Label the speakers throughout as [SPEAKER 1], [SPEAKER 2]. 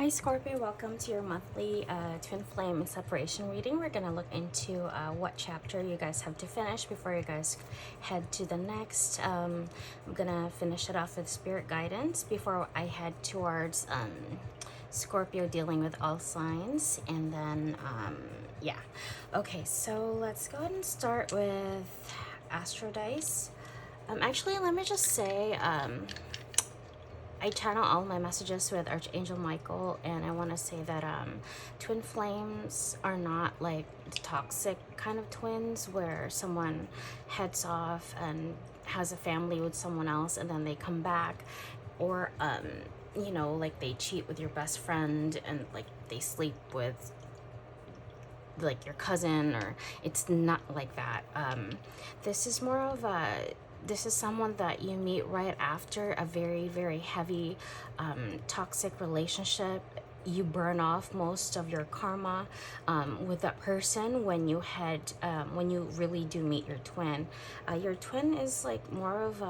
[SPEAKER 1] Hi Scorpio, welcome to your monthly twin flame separation reading. We're going to look into what chapter you guys have to finish before you guys head to the next. I'm going to finish it off with spirit guidance before I head towards Scorpio dealing with all signs. And then, yeah. Okay, so let's go ahead and start with Astro Dice. Actually, let me just say, I channel all my messages with Archangel Michael, and I want to say that twin flames are not like toxic kind of twins where someone heads off and has a family with someone else and then they come back, or you know, like they cheat with your best friend and like they sleep with like your cousin, or it's not like that. This is more of a this is someone that you meet right after a very, very heavy toxic relationship. You burn off most of your karma with that person when you when you really do meet your twin. Your twin is like more of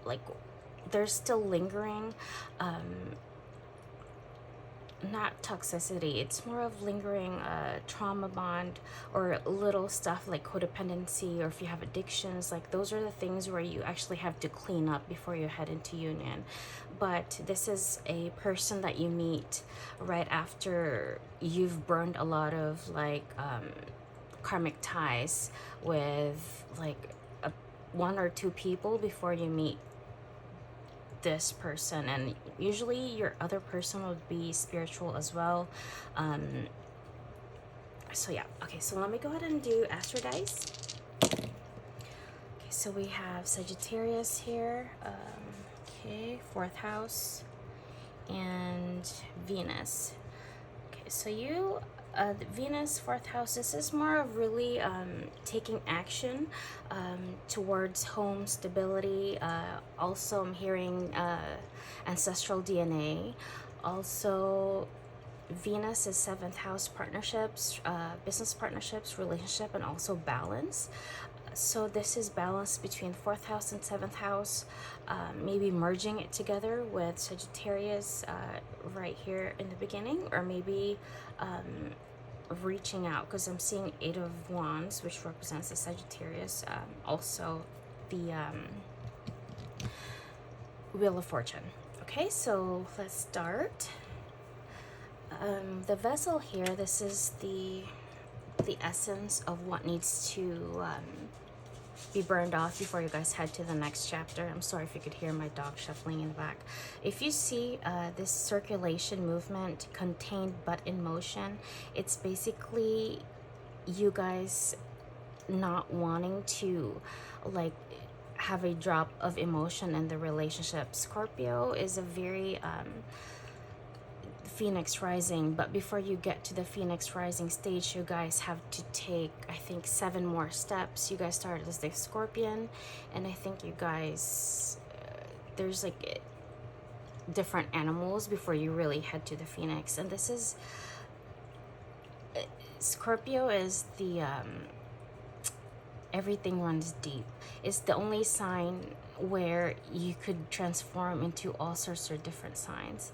[SPEAKER 1] like there's still lingering not toxicity, it's more of lingering trauma bond or little stuff like codependency, or if you have addictions, like those are the things where you actually have to clean up before you head into union. But this is a person that you meet right after you've burned a lot of like karmic ties with like one or two people before you meet this person, and usually your other person would be spiritual as well. So yeah, okay, so let me go ahead and do Astro Dice. Okay, so we have Sagittarius here, okay, 4th house, and Venus. Okay, so you the Venus 4th house, this is more of really taking action towards home stability. Also I'm hearing ancestral DNA. Also Venus is 7th house, partnerships, business partnerships, relationship, and also balance. So this is balance between 4th house and 7th house, maybe merging it together with Sagittarius right here in the beginning, or maybe reaching out, because I'm seeing 8 of Wands, which represents the Sagittarius, also the Wheel of Fortune. Okay, so let's start. The vessel here, this is the essence of what needs to be burned off before you guys head to the next chapter. I'm sorry if you could hear my dog shuffling in the back. If you see this circulation movement, contained but in motion, it's basically you guys not wanting to like have a drop of emotion in the relationship. Scorpio is a very Phoenix rising, but before you get to the Phoenix rising stage, you guys have to take, I think, 7 more steps. You guys started as the Scorpion, and I think you guys there's like different animals before you really head to the Phoenix. And this is Scorpio is the everything runs deep. It's the only sign where you could transform into all sorts of different signs.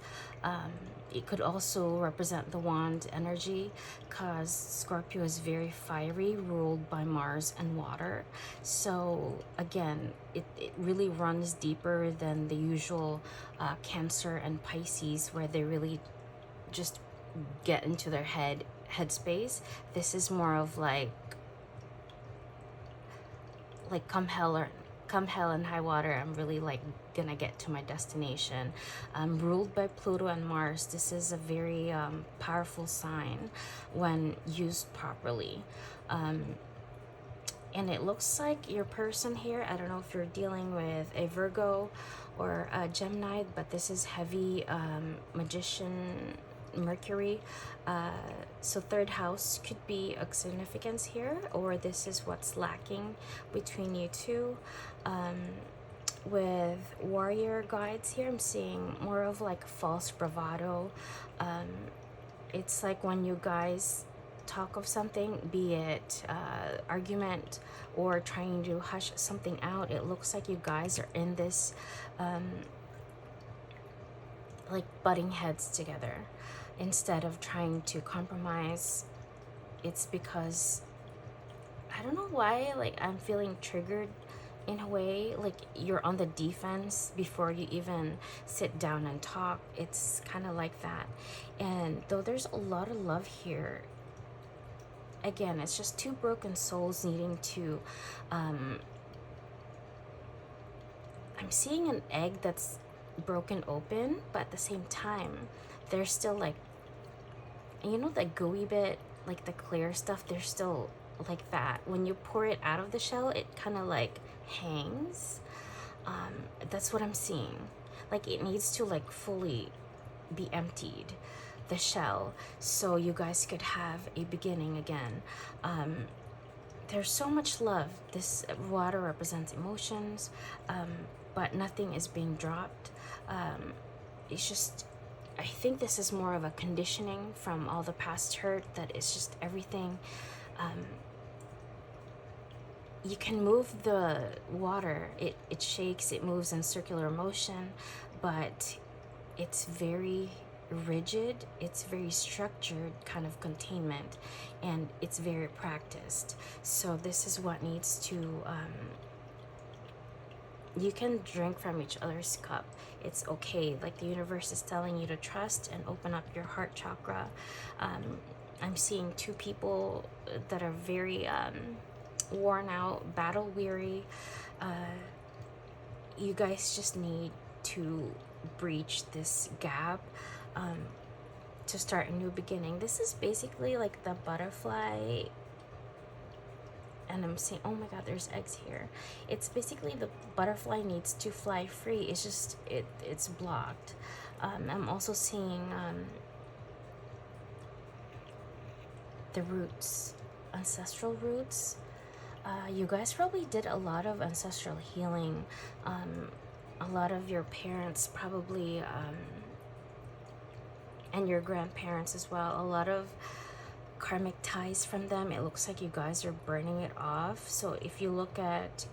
[SPEAKER 1] It could also represent the wand energy, because Scorpio is very fiery, ruled by Mars and water. So again, it really runs deeper than the usual Cancer and Pisces, where they really just get into their headspace. This is more of like come hell and high water, I'm really like gonna get to my destination. Ruled by Pluto and Mars, this is a very powerful sign when used properly. And it looks like your person here, I don't know if you're dealing with a Virgo or a Gemini, but this is heavy magician Mercury. So 3rd house could be a significance here, or this is what's lacking between you two. With warrior guides here, I'm seeing more of like false bravado. It's like when you guys talk of something, be it argument or trying to hush something out, it looks like you guys are in this like butting heads together. Instead of trying to compromise, it's because I don't know why, like I'm feeling triggered in a way, like you're on the defense before you even sit down and talk. It's kind of like that. And though there's a lot of love here, again, it's just two broken souls needing to I'm seeing an egg that's broken open, but at the same time there's still like, you know, the gooey bit, like the clear stuff, there's still like that. When you pour it out of the shell, it kind of like hangs. That's what I'm seeing. Like it needs to like fully be emptied, the shell, so you guys could have a beginning again. There's so much love. This water represents emotions, but nothing is being dropped. It's just, I think this is more of a conditioning from all the past hurt, that it's just everything. You can move the water, it shakes, it moves in circular motion, but it's very rigid, it's very structured kind of containment, and it's very practiced. So this is what needs to, you can drink from each other's cup. It's okay. Like the universe is telling you to trust and open up your heart chakra. I'm seeing two people that are very worn out, battle weary. You guys just need to breach this gap to start a new beginning. This is basically like the butterfly, and I'm saying, oh my god, there's eggs here. It's basically the butterfly needs to fly free. It's just it's blocked. I'm also seeing the roots, ancestral roots. You guys probably did a lot of ancestral healing. A lot of your parents probably, and your grandparents as well, a lot of karmic ties from them. It looks like you guys are burning it off. So if you look at,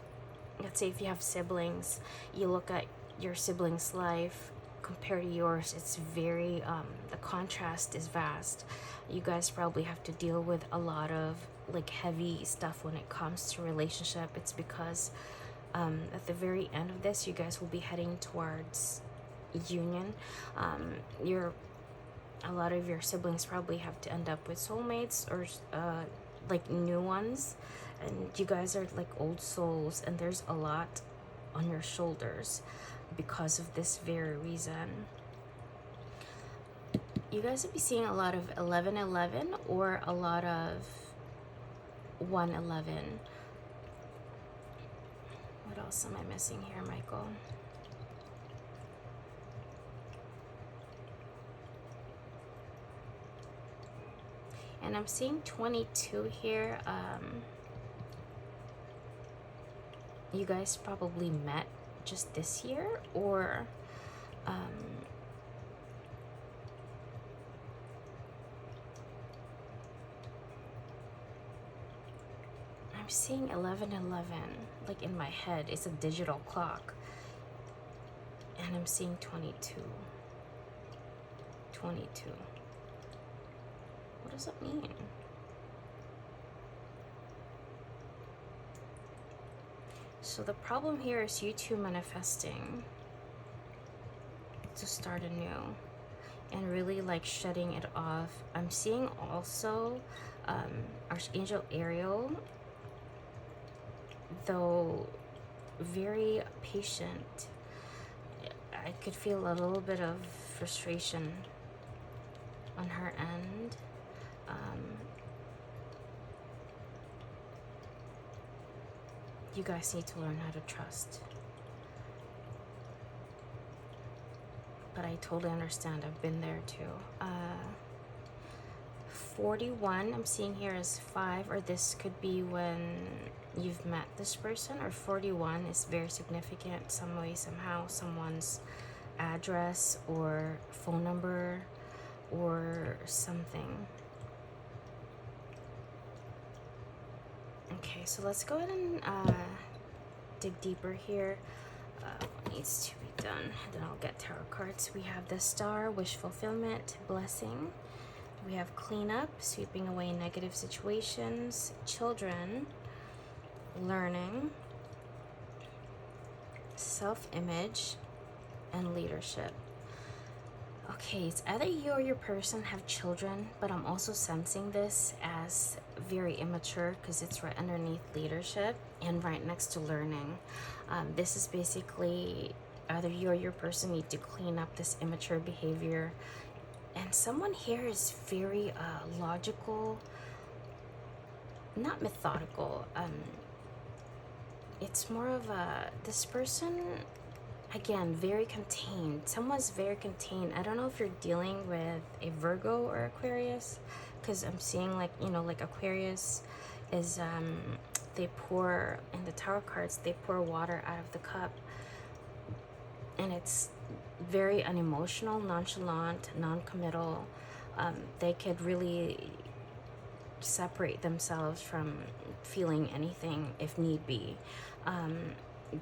[SPEAKER 1] let's say if you have siblings, you look at your siblings' life compared to yours, it's very, the contrast is vast. You guys probably have to deal with a lot of like heavy stuff when it comes to relationship. It's because at the very end of this, you guys will be heading towards union. A lot of your siblings probably have to end up with soulmates or like new ones, and you guys are like old souls, and there's a lot on your shoulders because of this very reason. You guys will be seeing a lot of 1111 or a lot of 111. What else am I missing here, Michael? And I'm seeing 22 here. You guys probably met just this year, or I'm seeing 1111, like in my head. It's a digital clock. And I'm seeing 22. 22. What does it mean? So the problem here is you two manifesting to start anew and really like shutting it off. I'm seeing also Archangel Ariel, though very patient. I could feel a little bit of frustration on her end. You guys need to learn how to trust. But I totally understand. I've been there too. 41, I'm seeing here as 5, or this could be when you've met this person, or 41 is very significant some way, somehow, someone's address or phone number or something. Okay, so let's go ahead and dig deeper here. What needs to be done. Then I'll get tarot cards. We have the Star, wish fulfillment, blessing. We have cleanup, sweeping away negative situations, children, learning, self-image, and leadership. Okay, it's either you or your person have children, but I'm also sensing this as very immature because it's right underneath leadership and right next to learning. This is basically either you or your person need to clean up this immature behavior. And someone here is very logical, not methodical. It's more of this person, again, very contained. Someone's very contained. I don't know if you're dealing with a Virgo or Aquarius, because I'm seeing like, you know, like Aquarius is, they pour, in the tarot cards, they pour water out of the cup. And it's very unemotional, nonchalant, non-committal. They could really separate themselves from feeling anything if need be.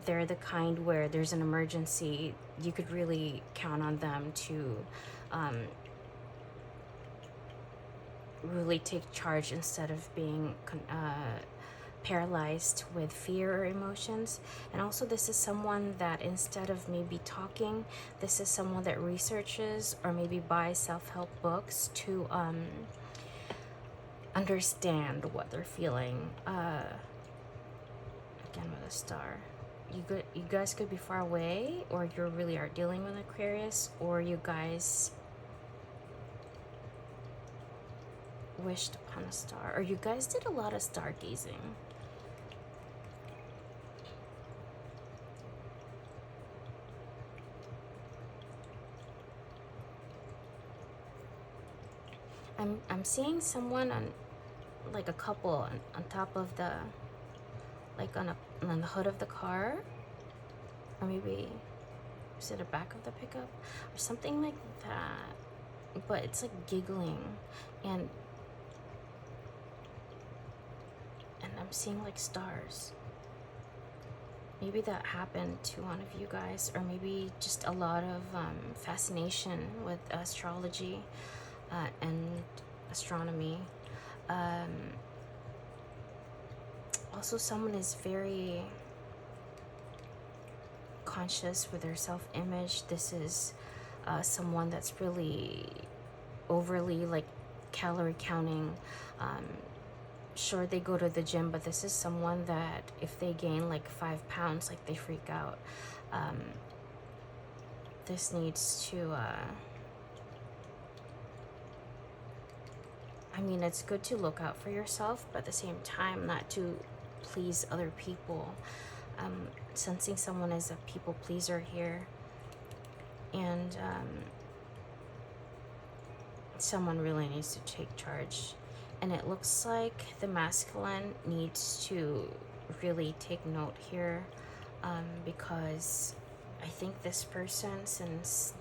[SPEAKER 1] They're the kind where there's an emergency, you could really count on them to really take charge instead of being paralyzed with fear or emotions. And also this is someone that instead of maybe talking, this is someone that researches or maybe buys self-help books to understand what they're feeling. Again with a Star, you guys could be far away, or you really are dealing with Aquarius, or you guys wished upon a star, or you guys did a lot of stargazing. I'm seeing someone on, like a couple on top of the, like on the hood of the car, or maybe is it the back of the pickup or something like that, but it's like giggling, and I'm seeing like stars. Maybe that happened to one of you guys, or maybe just a lot of fascination with astrology and astronomy. Also, someone is very conscious with their self-image. This is someone that's really overly like calorie counting. Sure, they go to the gym, but this is someone that if they gain like 5 pounds, like they freak out. This needs to I mean, it's good to look out for yourself, but at the same time not to please other people. Sensing someone as a people pleaser here, and someone really needs to take charge. And it looks like the masculine needs to really take note here, because I think this person, since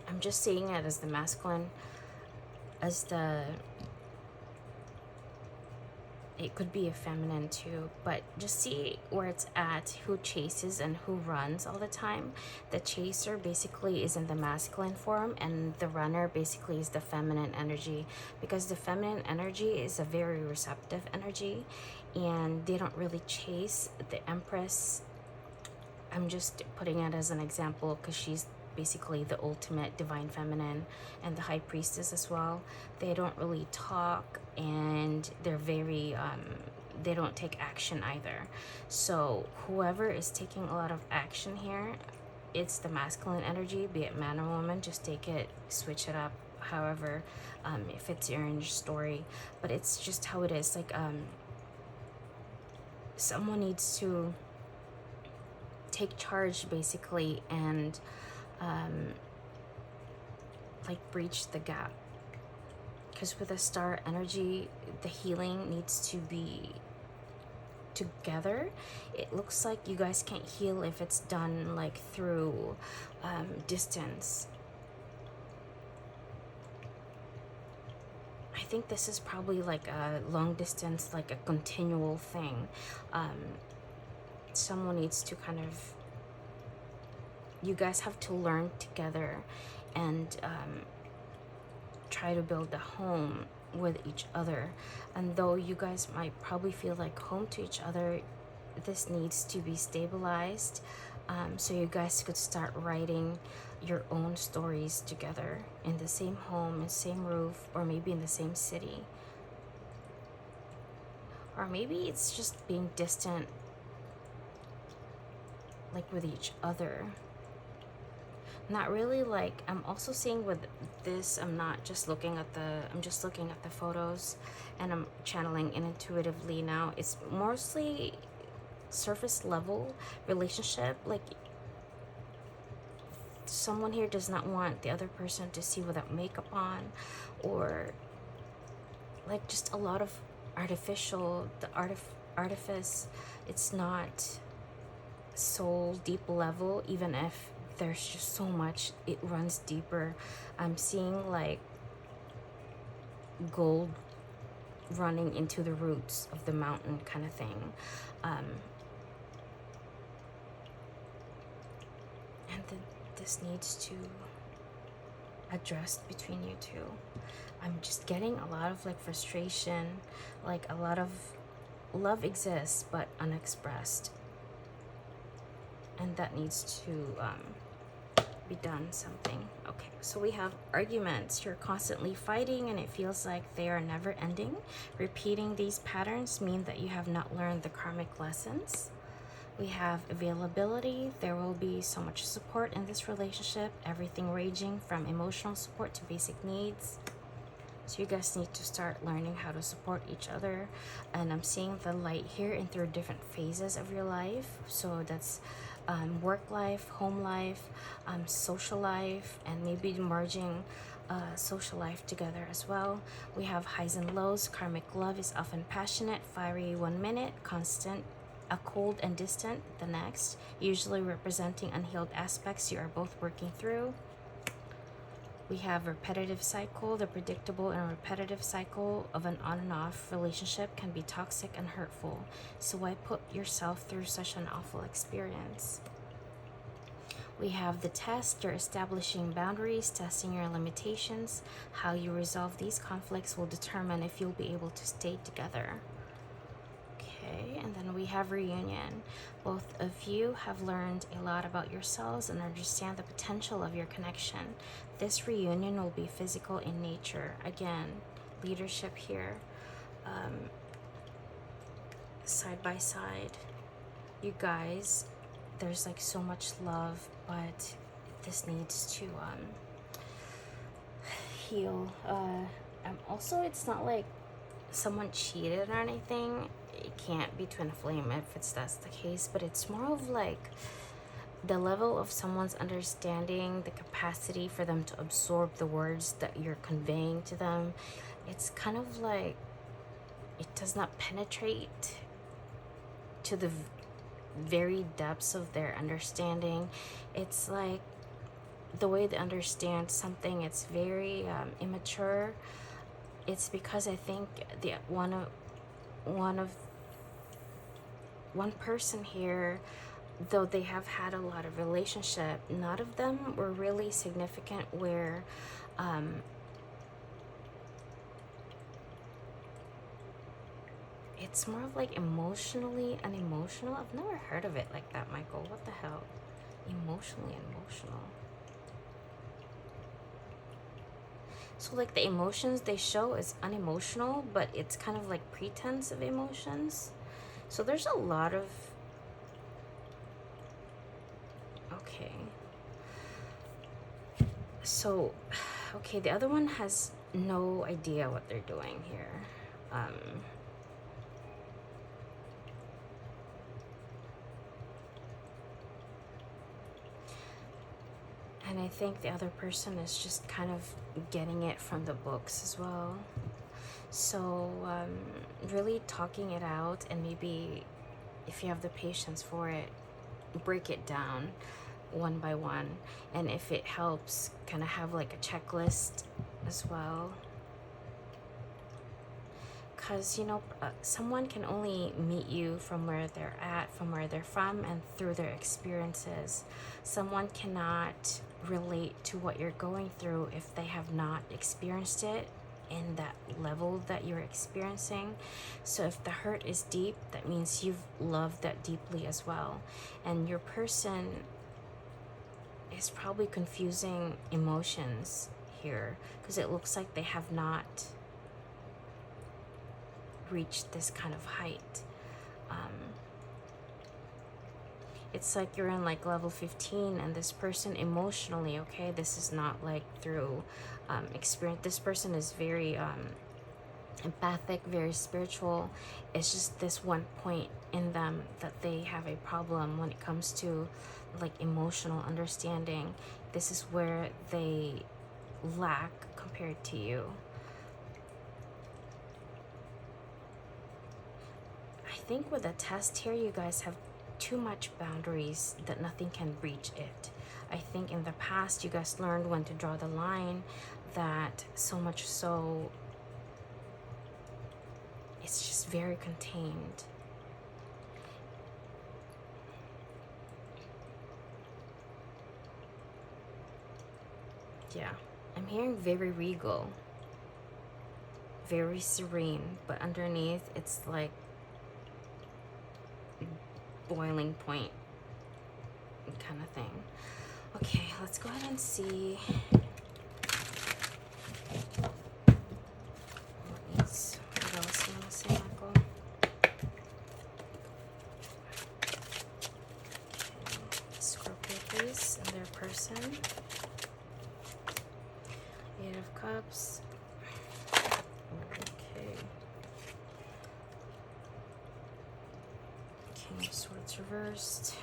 [SPEAKER 1] I'm just seeing it as the masculine, as the, it could be a feminine too, but just see where it's at, who chases and who runs all the time. The chaser basically is in the masculine form, and the runner basically is the feminine energy, because the feminine energy is a very receptive energy and they don't really chase. The Empress, I'm just putting it as an example because she's basically the ultimate divine feminine, and the High Priestess as well. They don't really talk, and they're very they don't take action either. So whoever is taking a lot of action here, it's the masculine energy, be it man or woman. Just take it, switch it up, however it fits your in your story. But it's just how it is. Like someone needs to take charge basically, and like breach the gap, because with a Star energy, the healing needs to be together. It looks like you guys can't heal if it's done like through distance. I think this is probably like a long distance, like a continual thing. Someone needs to kind of, you guys have to learn together and try to build a home with each other. And though you guys might probably feel like home to each other, this needs to be stabilized, so you guys could start writing your own stories together in the same home, in same roof, or maybe in the same city. Or maybe it's just being distant, like with each other. Not really, like, I'm also seeing with this, I'm just looking at the photos, and I'm channeling it intuitively now. It's mostly surface level relationship. Like, someone here does not want the other person to see without makeup on, or like just a lot of artificial, artifice. It's not soul deep level, even if there's just so much, it runs deeper. I'm seeing like gold running into the roots of the mountain kind of thing. And this needs to address between you two. I'm just getting a lot of like frustration, like a lot of love exists but unexpressed, and that needs to be done something. Okay, so we have arguments. You're constantly fighting and it feels like they are never ending. Repeating these patterns mean that you have not learned the karmic lessons. We have availability. There will be so much support in this relationship, everything ranging from emotional support to basic needs. So you guys need to start learning how to support each other. And I'm seeing the light here in through different phases of your life. So that's work life, home life, social life, and maybe merging social life together as well. We have highs and lows. Karmic love is often passionate, fiery 1 minute, constant, cold and distant the next, usually representing unhealed aspects you are both working through. We have repetitive cycle. The predictable and repetitive cycle of an on and off relationship can be toxic and hurtful. So why put yourself through such an awful experience? We have the test. You're establishing boundaries, testing your limitations. How you resolve these conflicts will determine if you'll be able to stay together. Okay, and then we have reunion. Both of you have learned a lot about yourselves and understand the potential of your connection. This reunion will be physical in nature. Again, leadership here. Side by side. You guys, there's like so much love, but this needs to heal. Also, it's not like someone cheated or anything. It can't be twin flame if that's the case, but it's more of like the level of someone's understanding, the capacity for them to absorb the words that you're conveying to them. It's kind of like it does not penetrate to the very depths of their understanding. It's like the way they understand something, it's very immature. It's because I think the one person here, though they have had a lot of relationship, none of them were really significant where it's more of like emotionally unemotional. I've never heard of it like that, Michael. What the hell? Emotionally emotional. So like the emotions they show is unemotional, but it's kind of like pretense of emotions. So there's a lot of... Okay. So, okay, the other one has no idea what they're doing here. And I think the other person is just kind of getting it from the books as well. So really talking it out, and maybe if you have the patience for it, break it down one by one. And if it helps, kind of have like a checklist as well. because, you know, someone can only meet you from where they're at, from where they're from, and through their experiences. Someone cannot relate to what you're going through if they have not experienced it in that level that you're experiencing. So if the hurt is deep, that means you've loved that deeply as well. And your person is probably confusing emotions here, because it looks like they have not reached this kind of height. It's like you're in like level 15, and this person emotionally, okay, this is not like through experience. This person is very empathic, very spiritual. It's just this one point in them that they have a problem when it comes to like emotional understanding. This is where they lack compared to you. I think with a test here, you guys have too much boundaries that nothing can reach it. I think in the past you guys learned when to draw the line, that so much so it's just very contained. Yeah, I'm hearing very regal, very serene, but underneath it's like boiling point kind of thing. Okay, let's go ahead and see what else you want to say, Michael. Okay. Scorpio, please, and their person. 8 of Cups. Okay. King of Swords reversed.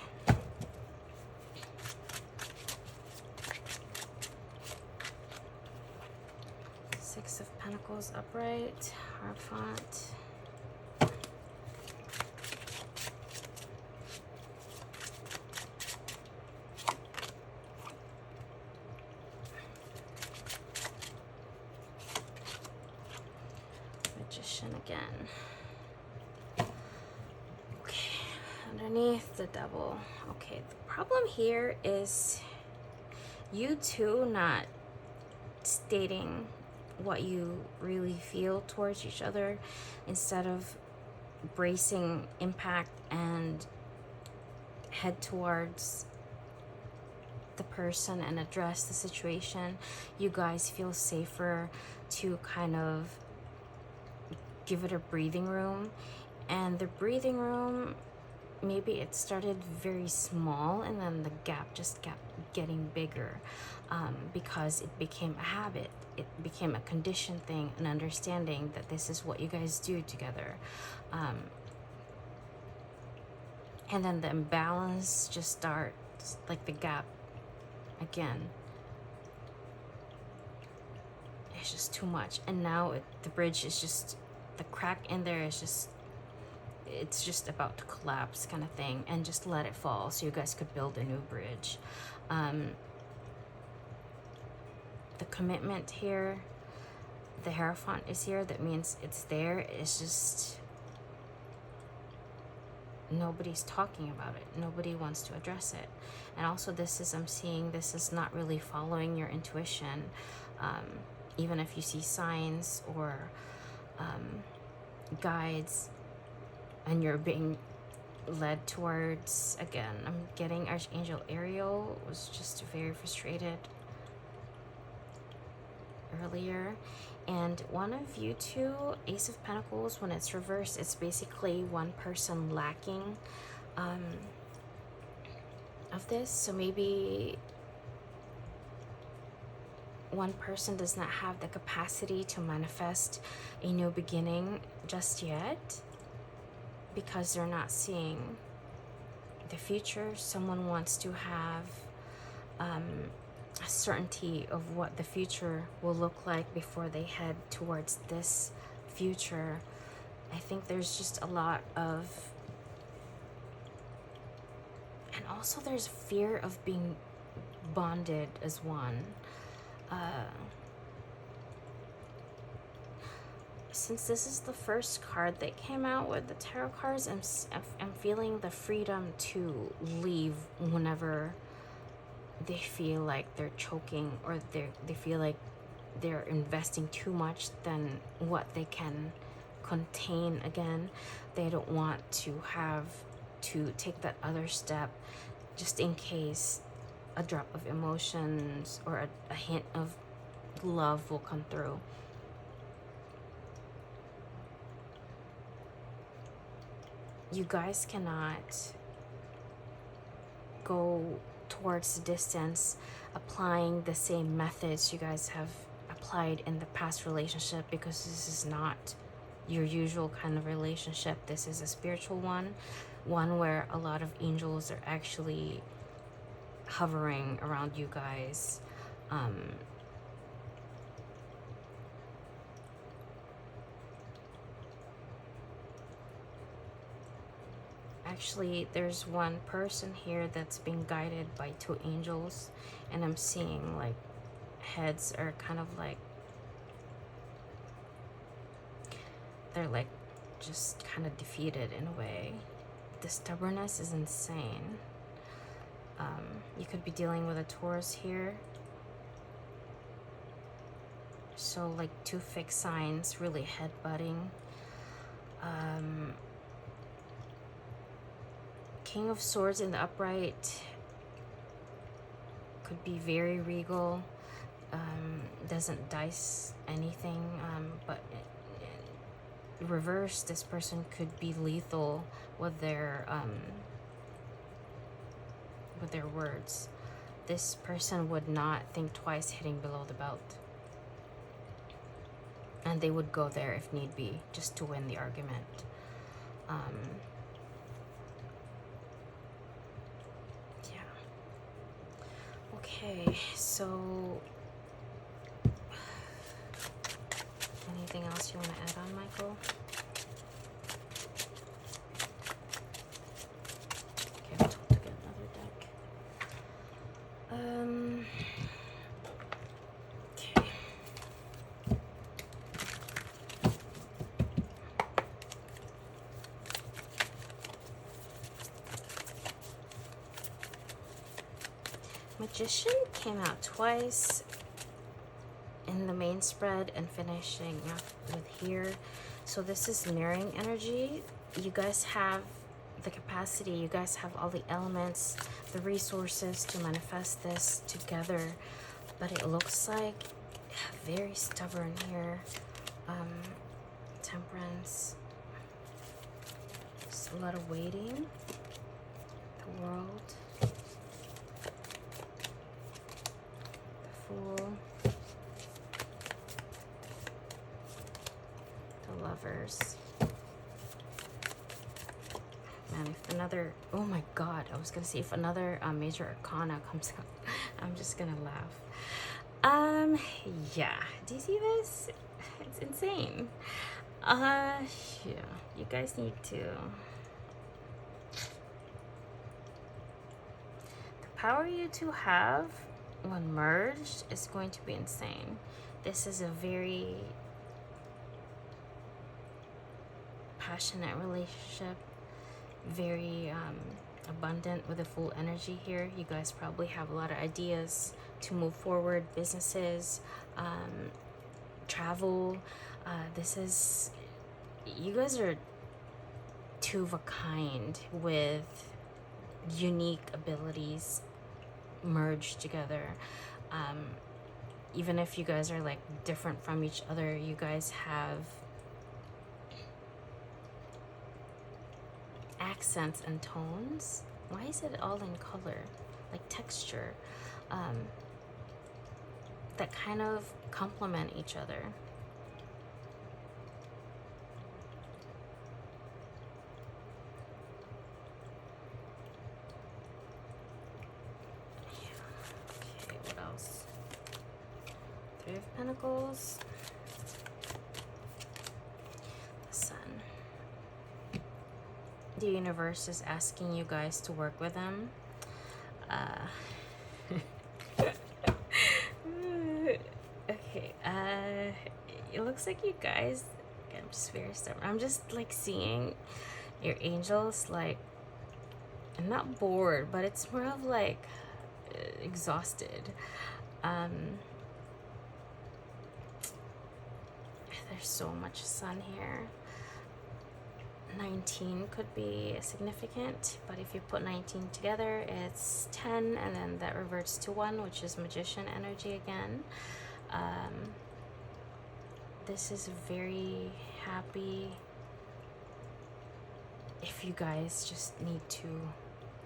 [SPEAKER 1] Six of Pentacles upright. Hierophant. Magician again. Okay, underneath the Devil. Okay, the problem here is you two not stating what you really feel towards each other, instead of bracing impact and head towards the person and address the situation. You guys feel safer to kind of give it a breathing room, and the breathing room, maybe it started very small and then the gap just kept getting bigger, because it became a habit. It became a conditioned thing, an understanding that this is what you guys do together. And then the imbalance just starts, like the gap again. It's just too much. And now the bridge is just, the crack in there is just, it's just about to collapse kind of thing, and just let it fall so you guys could build a new bridge. The commitment here, the Hierophant is here, that means it's there. It's just nobody's talking about it. Nobody wants to address it. And also this is, I'm seeing this is not really following your intuition. Even if you see signs or guides and you're being led towards, again, I'm getting Archangel Ariel was just very frustrated earlier. And one of you two, Ace of Pentacles, when it's reversed, it's basically one person lacking of this. So maybe one person does not have the capacity to manifest a new beginning just yet, because they're not seeing the future. Someone wants to have a certainty of what the future will look like before they head towards this future. I think there's just a lot of, and also there's fear of being bonded as one. since this is the first card that came out with the tarot cards, I'm feeling the freedom to leave whenever they feel like they're choking, or they feel like they're investing too much than what they can contain. Again, they don't want to have to take that other step, just in case a drop of emotions or a hint of love will come through. You guys cannot go towards the distance applying the same methods you guys have applied in the past relationship, because this is not your usual kind of relationship. This is a spiritual one where a lot of angels are actually hovering around you guys. Actually, there's one person here that's being guided by 2 angels, and I'm seeing like heads are kind of like, they're like just kind of defeated in a way. The stubbornness is insane. You could be dealing with a Taurus here. So like 2 fixed signs really headbutting. King of Swords in the upright could be very regal. Doesn't dice anything, but in reverse, this person could be lethal with their words. This person would not think twice hitting below the belt, and they would go there if need be, just to win the argument. Okay, so anything else you want to add on, Michael? Okay, I'm told to get another deck. Okay. Magician came out twice in the main spread and finishing up with here. So this is mirroring energy. You guys have the capacity, you guys have all the elements, the resources to manifest this together, but it looks like very stubborn here. Temperance, just a lot of waiting. The World, Fool, the Lovers. Man, if another, oh my god, I was gonna say if another major arcana comes out, I'm just gonna laugh. Yeah, do you see this? It's insane. Yeah, you guys need to. The power you two have when merged is going to be insane. This is a very passionate relationship, very abundant with a full energy here. You guys probably have a lot of ideas to move forward, businesses, travel. This is, you guys are two of a kind with unique abilities merged together. Even if you guys are like different from each other, you guys have accents and tones. Why is it all in color? Like texture, that kind of complement each other. Okay, what else? Three of Pentacles. The Sun. The universe is asking you guys to work with them. Okay, it looks like you guys again, I'm just very stubborn. I'm just like seeing your angels like, I'm not bored, but it's more of like exhausted. There's so much sun here. 19 could be significant, but if you put 19 together, it's 10, and then that reverts to 1, which is magician energy again. This is very happy. If you guys just need to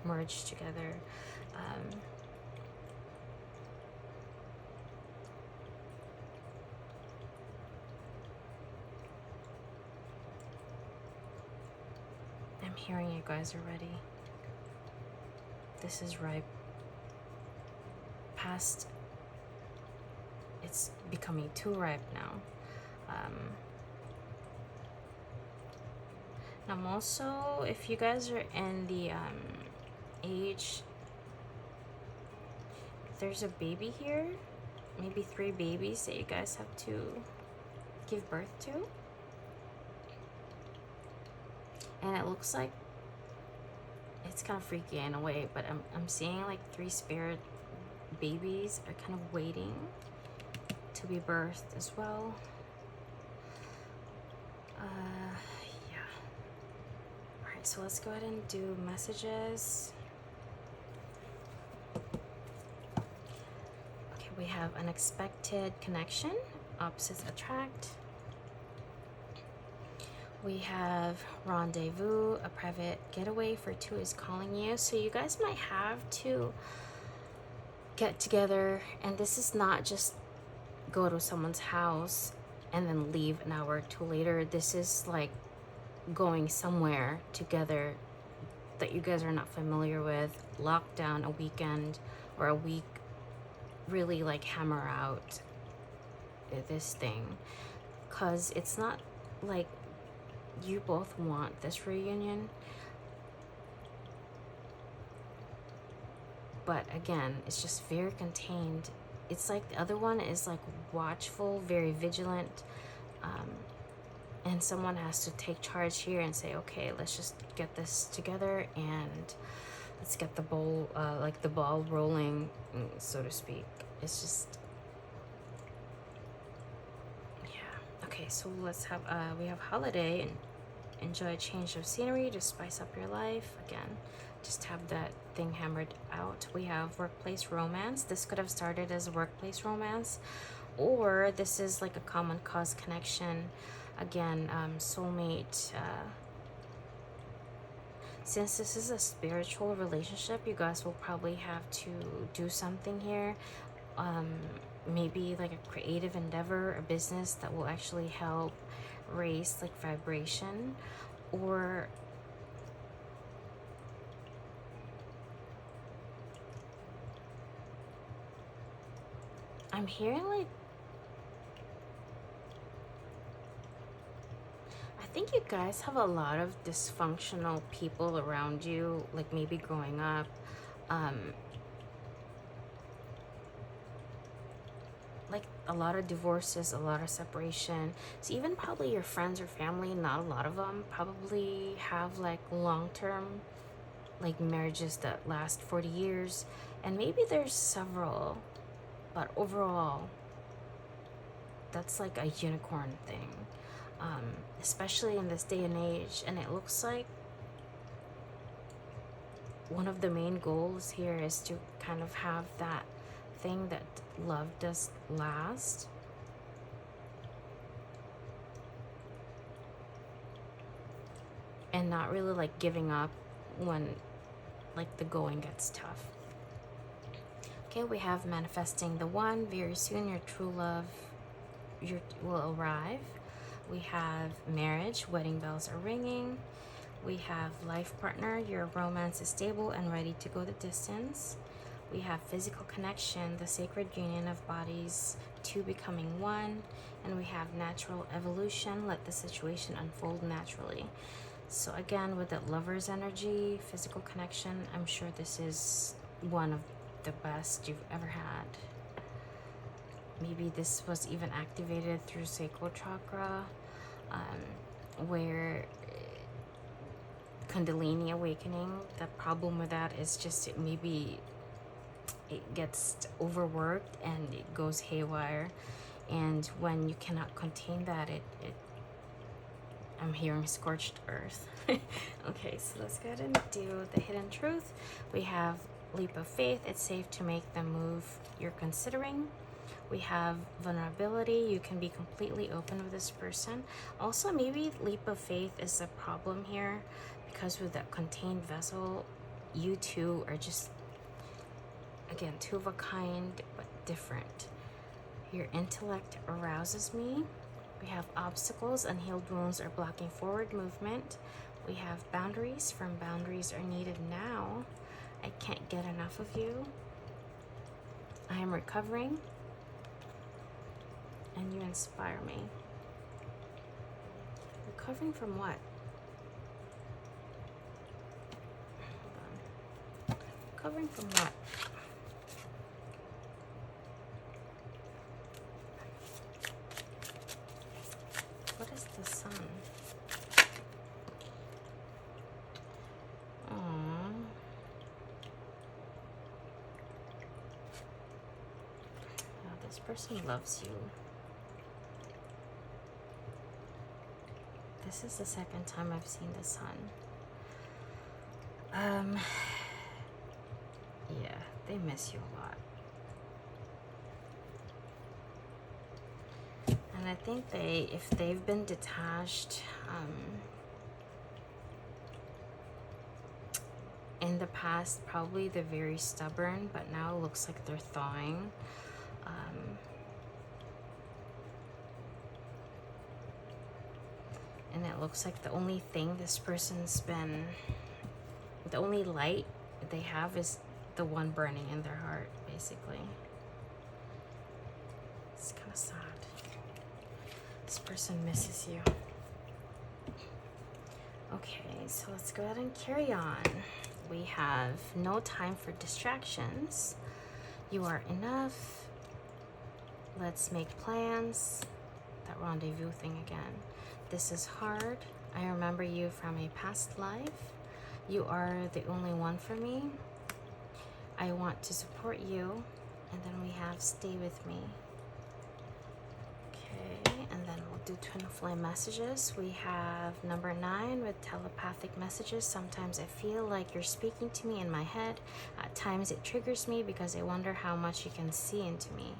[SPEAKER 1] merge together. I'm hearing you guys are ready. This is ripe. Past, it's becoming too ripe now. I'm also, if you guys are in the age, there's a baby here, maybe 3 babies that you guys have to give birth to. And it looks like it's kind of freaky in a way, but I'm seeing like 3 spirit babies are kind of waiting to be birthed as well. Yeah. All right, so let's go ahead and do messages. Okay, we have unexpected connection, opposites attract. We have rendezvous, a private getaway for 2 is calling you. So you guys might have to get together, and this is not just go to someone's house and then leave an hour or 2 later. This is like going somewhere together that you guys are not familiar with, lock down a weekend or a week, really like hammer out this thing, because it's not like you both want this reunion, but again, it's just very contained. It's like the other one is like watchful, very vigilant, and someone has to take charge here and say, okay, let's just get this together and let's get the ball, like the ball rolling, so to speak. It's just, yeah. Okay, so let's have we have holiday and enjoy a change of scenery to spice up your life. Again, just have that thing hammered out. We have workplace romance. This could have started as a workplace romance, or this is like a common cause connection. Again, soulmate. Since this is a spiritual relationship, you guys will probably have to do something here. Maybe like a creative endeavor, a business that will actually help raise like vibration, or I'm hearing like, I think you guys have a lot of dysfunctional people around you, like maybe growing up. Like a lot of divorces, a lot of separation. So even probably your friends or family, not a lot of them, probably have like long-term like marriages that last 40 years. And maybe there's several, but overall, that's like a unicorn thing. Especially in this day and age. And it looks like one of the main goals here is to kind of have that thing that love does last. And not really like giving up when like the going gets tough. Okay, we have manifesting the one. Very soon your true love will arrive. We have marriage, wedding bells are ringing. We have life partner, your romance is stable and ready to go the distance. We have physical connection, the sacred union of bodies, 2 becoming 1. And we have natural evolution, let the situation unfold naturally. So again, with that lover's energy, physical connection, I'm sure this is one of the best you've ever had. Maybe this was even activated through sacral chakra. where Kundalini awakening, the problem with that is just maybe it gets overworked and it goes haywire, and when you cannot contain that, it I'm hearing scorched earth. Okay, so let's go ahead and do the hidden truth. We have leap of faith. It's safe to make the move you're considering. We have vulnerability. You can be completely open with this person. Also, maybe leap of faith is a problem here, because with that contained vessel, you two are just, again, two of a kind, but different. Your intellect arouses me. We have obstacles. Unhealed wounds are blocking forward movement. We have boundaries. Firm boundaries are needed now. I can't get enough of you. I am recovering. And you inspire me. Recovering from what? Hold on. Recovering from what? What is the sun? Aww. Oh, this person loves you. This is the second time I've seen the sun. Yeah, they miss you a lot. And I think if they've been detached in the past, probably they're very stubborn, but now it looks like they're thawing. And it looks like the only thing this person's been, the only light they have is the one burning in their heart, basically. It's kind of sad. This person misses you. Okay, so let's go ahead and carry on. We have no time for distractions. You are enough. Let's make plans. That rendezvous thing again. This is hard. I remember you from a past life. You are the only one for me. I want to support you. And then we have stay with me. Okay, and then we'll do twin flame messages. We have number 9 with telepathic messages. Sometimes I feel like you're speaking to me in my head. At times it triggers me because I wonder how much you can see into me.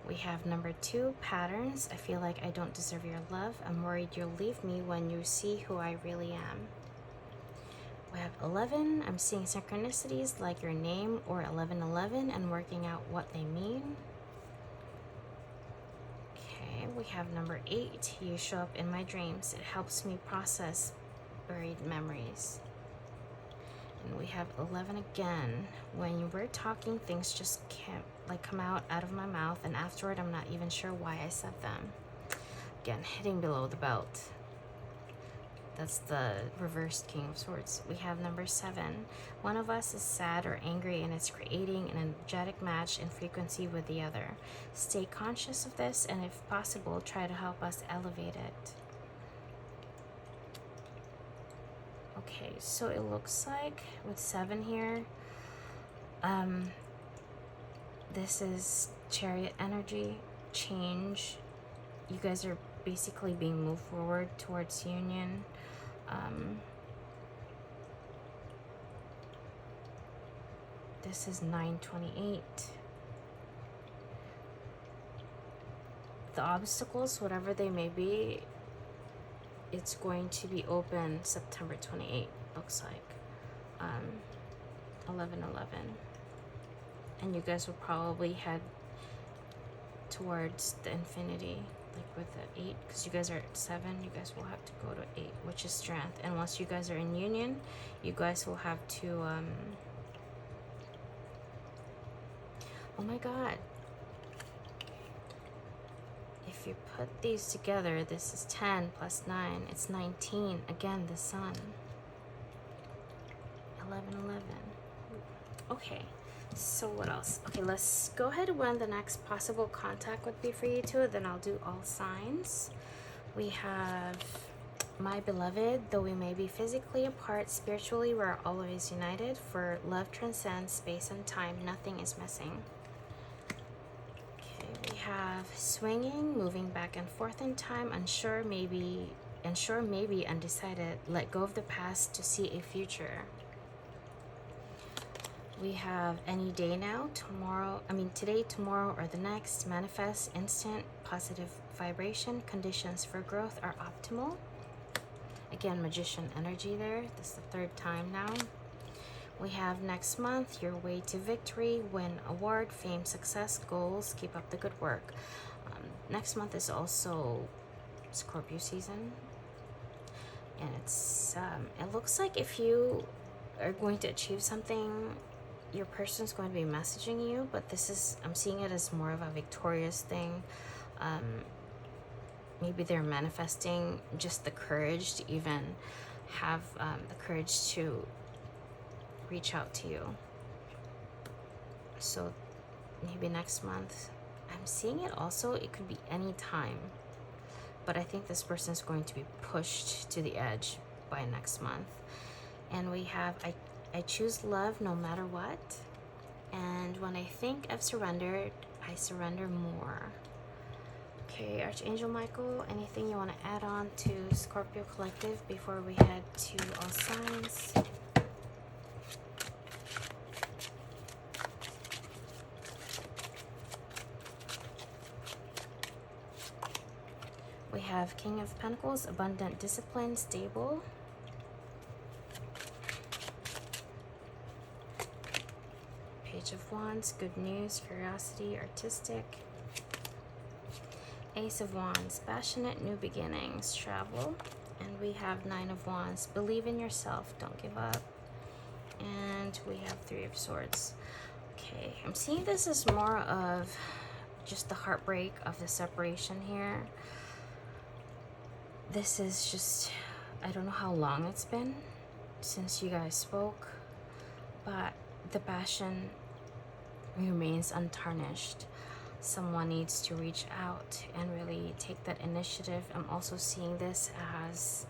[SPEAKER 1] We have number 2, patterns. I feel like I don't deserve your love. I'm worried you'll leave me when you see who I really am. We have 11. I'm seeing synchronicities like your name or 1111 and working out what they mean. Okay, we have number 8. You show up in my dreams. It helps me process buried memories. And we have 11 again. When we're talking, things just can't come out of my mouth, and afterward I'm not even sure why I said them. Again, hitting below the belt. That's the reversed King of Swords. We have number 7. One of us is sad or angry, and it's creating an energetic match in frequency with the other. Stay conscious of this, and if possible, try to help us elevate it. Okay, so it looks like with 7 here, this is Chariot energy, change. You guys are basically being moved forward towards union. This is 928. The obstacles, whatever they may be, it's going to be open September 28th, looks like. 1111. And you guys will probably head towards the infinity, like with the 8, because you guys are at 7, you guys will have to go to 8, which is strength. And once you guys are in union, you guys will have to oh my god, if you put these together, this is 10 plus 9, it's 19. Again, the sun. 1111. Okay, so what else? Okay, let's go ahead when the next possible contact would be for you two. Then I'll do all signs. We have, my beloved, though we may be physically apart, spiritually we're always united. For love transcends space and time, nothing is missing. Okay, we have swinging, moving back and forth in time, unsure, maybe undecided. Let go of the past to see a future. We have any day now, today, tomorrow, or the next. Manifest, instant, positive vibration. Conditions for growth are optimal. Again, magician energy there. This is the third time now. We have next month, your way to victory, win, award, fame, success, goals. Keep up the good work. Next month is also Scorpio season. And it looks like if you are going to achieve something, your person's going to be messaging you, but I'm seeing it as more of a victorious thing. Maybe they're manifesting just the courage to even have the courage to reach out to you. So maybe next month. I'm seeing it also, it could be any time, but I think this person is going to be pushed to the edge by next month. And we have, I choose love no matter what. And when I think I've surrendered, I surrender more. Okay, Archangel Michael, anything you want to add on to Scorpio Collective before we head to all signs? We have King of Pentacles, abundant, discipline, stable. Page of Wands, good news, curiosity, artistic. Ace of Wands, passionate, new beginnings, travel. And we have Nine of Wands, believe in yourself, don't give up. And we have Three of Swords. Okay, I'm seeing this as more of just the heartbreak of the separation here. This is just, I don't know how long it's been since you guys spoke, but the passion remains untarnished. Someone needs to reach out and really take that initiative. I'm also seeing this as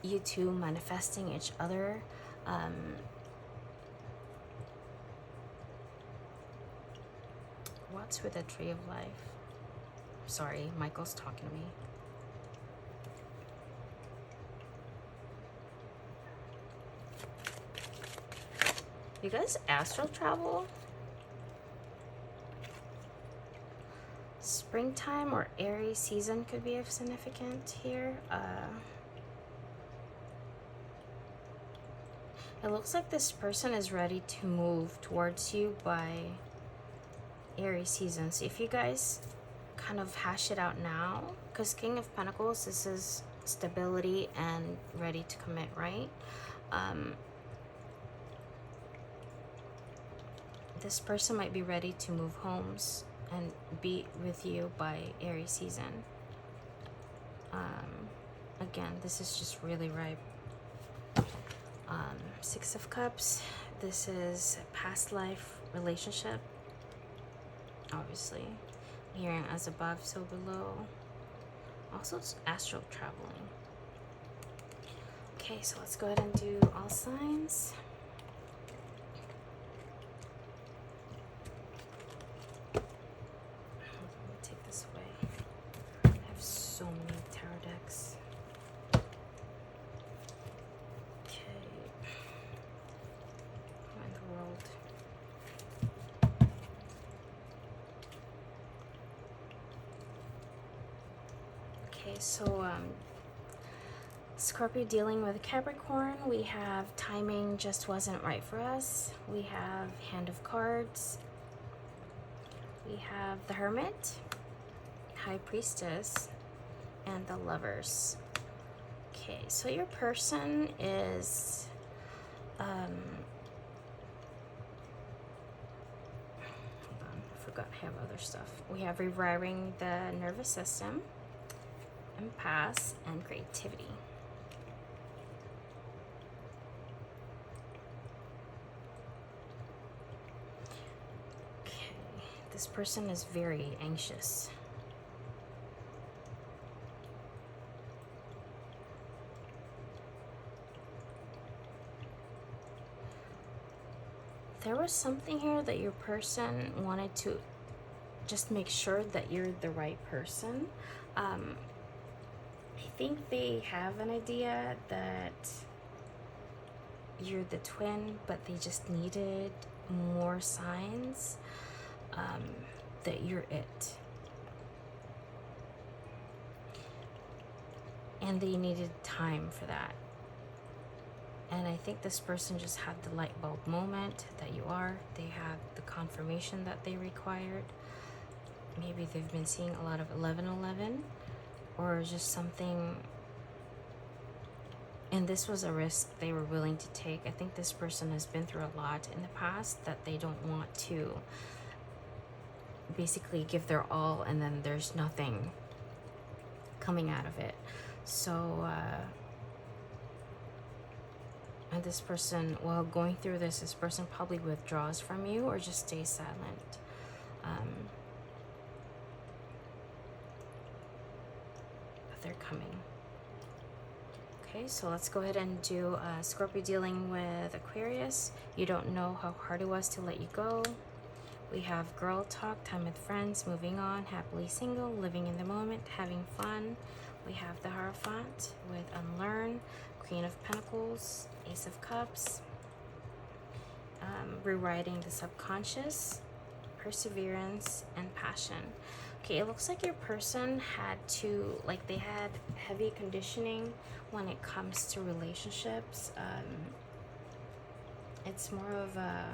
[SPEAKER 1] you two manifesting each other. What's with the Tree of Life? Sorry, Michael's talking to me. You guys astral travel? Springtime or Aries season could be of significance here. It looks like this person is ready to move towards you by Aries season. So if you guys kind of hash it out now, because King of Pentacles, this is stability and ready to commit, right? This person might be ready to move homes and be with you by Aries season. Again, this is just really ripe. Six of Cups, this is a past life relationship, obviously. Hearing as above, so below. Also, it's astral traveling. Okay, so let's go ahead and do all signs. So many tarot decks. Okay. What in the world? Okay, so Scorpio dealing with Capricorn. We have timing just wasn't right for us. We have Hand of Cards. We have the Hermit, High Priestess, and the Lovers. Okay, so your person is hold on, I forgot I have other stuff. We have rewiring the nervous system, empath, and creativity. Okay, this person is very anxious. There was something here that your person wanted to just make sure that you're the right person. I think they have an idea that you're the twin, but they just needed more signs that you're it. And they needed time for that. And I think this person just had the light bulb moment that you are. They had the confirmation that they required. Maybe they've been seeing a lot of 1111 or just something. And this was a risk they were willing to take. I think this person has been through a lot in the past that they don't want to basically give their all and then there's nothing coming out of it. So, and this person, while going through this person probably withdraws from you or just stays silent. But they're coming. Okay, so let's go ahead and do Scorpio dealing with Aquarius. You don't know how hard it was to let you go. We have girl talk, time with friends, moving on, happily single, living in the moment, having fun. We have the Hierophant with unlearn, Queen of Pentacles, Ace of Cups, rewriting the subconscious, perseverance, and passion. Okay, it looks like your person had to, like they had heavy conditioning when it comes to relationships. It's more of a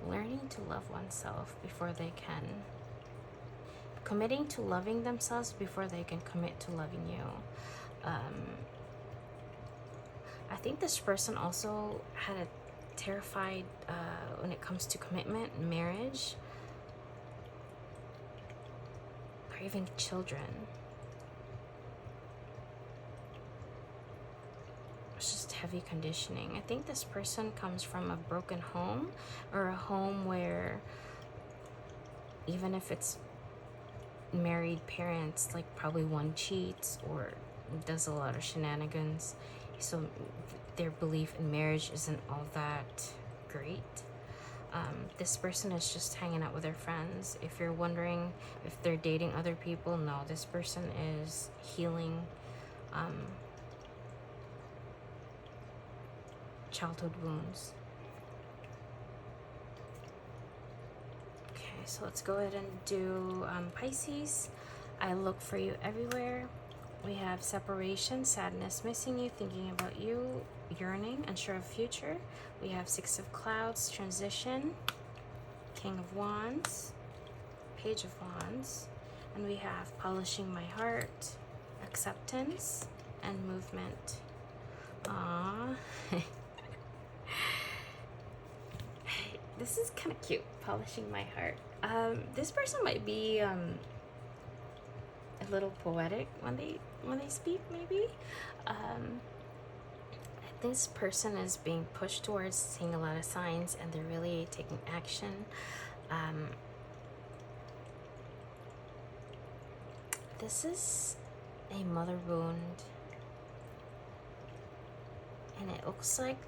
[SPEAKER 1] learning to love oneself before they can, committing to loving themselves before they can commit to loving you. I think this person also had a terrified when it comes to commitment, marriage, or even children. It's just heavy conditioning. I think this person comes from a broken home or a home where even if it's married parents, like probably one cheats or does a lot of shenanigans, so their belief in marriage isn't all that great. This person is just hanging out with their friends. If you're wondering if they're dating other people, no, this person is healing childhood wounds. Okay, so let's go ahead and do Pisces. I look for you everywhere. We have separation, sadness, missing you, thinking about you, yearning, unsure of future. We have Six of Clouds, transition, King of Wands, Page of Wands, and we have polishing my heart, acceptance, and movement. Aww. This is kind of cute, polishing my heart. This person might be a little poetic when they speak, maybe. This person is being pushed towards seeing a lot of signs and they're really taking action. This is a mother wound, and it looks like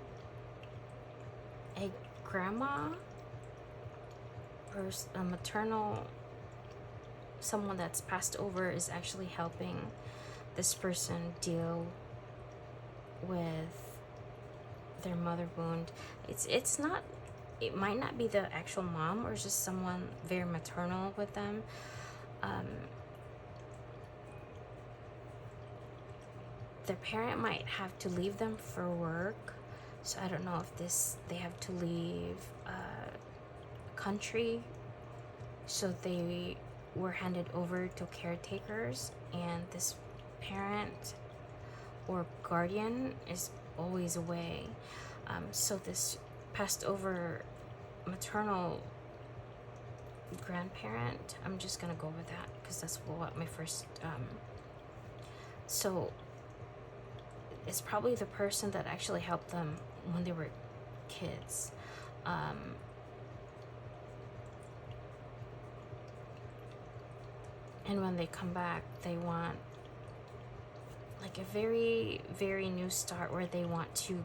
[SPEAKER 1] a grandma or a maternal, someone that's passed over is actually helping this person deal with their mother wound. It's not, it might not be the actual mom or just someone very maternal with them. Their parent might have to leave them for work, so I don't know if they have to leave country, so they were handed over to caretakers, and this parent or guardian is always away. So this passed over maternal grandparent, I'm just gonna go with that because that's what my first so it's probably the person that actually helped them when they were kids. And when they come back, they want like a very, very new start where they want to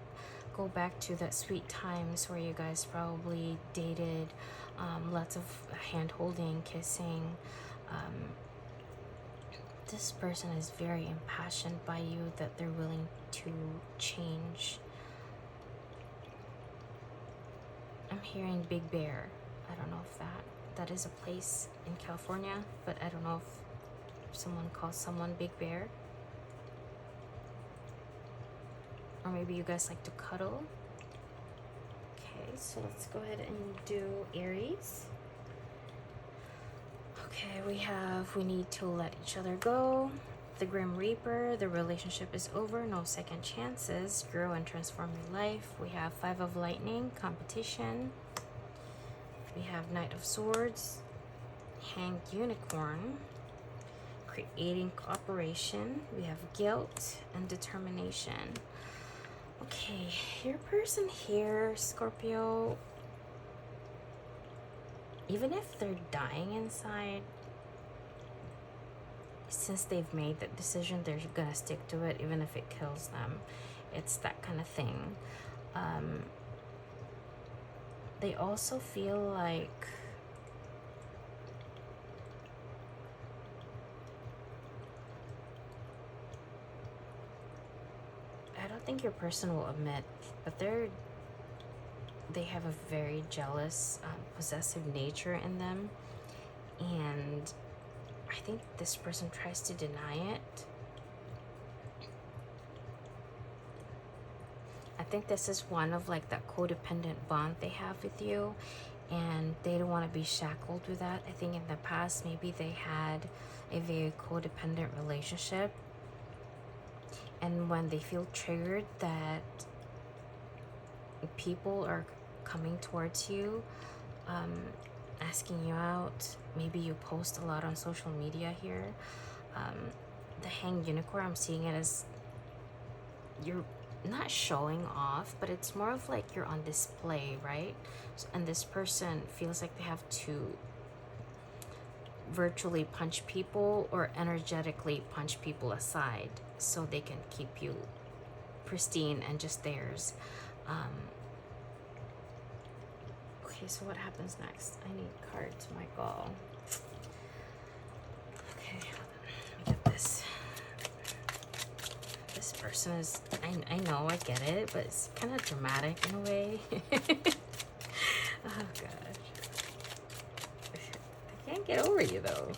[SPEAKER 1] go back to that sweet times where you guys probably dated, lots of hand holding, kissing. This person is very impassioned by you, that they're willing to change. I'm hearing Big Bear. I don't know if that is a place in California, but I don't know if someone calls someone Big Bear. Or maybe you guys like to cuddle. Okay, so let's go ahead and do Aries. Okay, we need to let each other go. The Grim Reaper, the relationship is over, no second chances, grow and transform your life. We have Five of Lightning, competition. We have Knight of Swords, Hanged Unicorn, creating cooperation. We have guilt and determination. Okay, your person here, Scorpio, even if they're dying inside, since they've made that decision, they're gonna stick to it even if it kills them. It's that kind of thing. They also feel like I don't think your person will admit, but they have a very jealous, possessive nature in them, and I think this person tries to deny it. I think this is one of like that codependent bond they have with you, and they don't want to be shackled with that. I think in the past maybe they had a very codependent relationship, and when they feel triggered that people are coming towards you, asking you out, maybe you post a lot on social media here. The Hanged Unicorn, I'm seeing it as you're not showing off, but it's more of like you're on display, right? And this person feels like they have to virtually punch people or energetically punch people aside so they can keep you pristine and just theirs. Okay, so what happens next? I need cards, my God. Okay, hold on. Let me get this. This person is, I know, I get it, but it's kind of dramatic in a way. Oh, God. They can't get over you, though.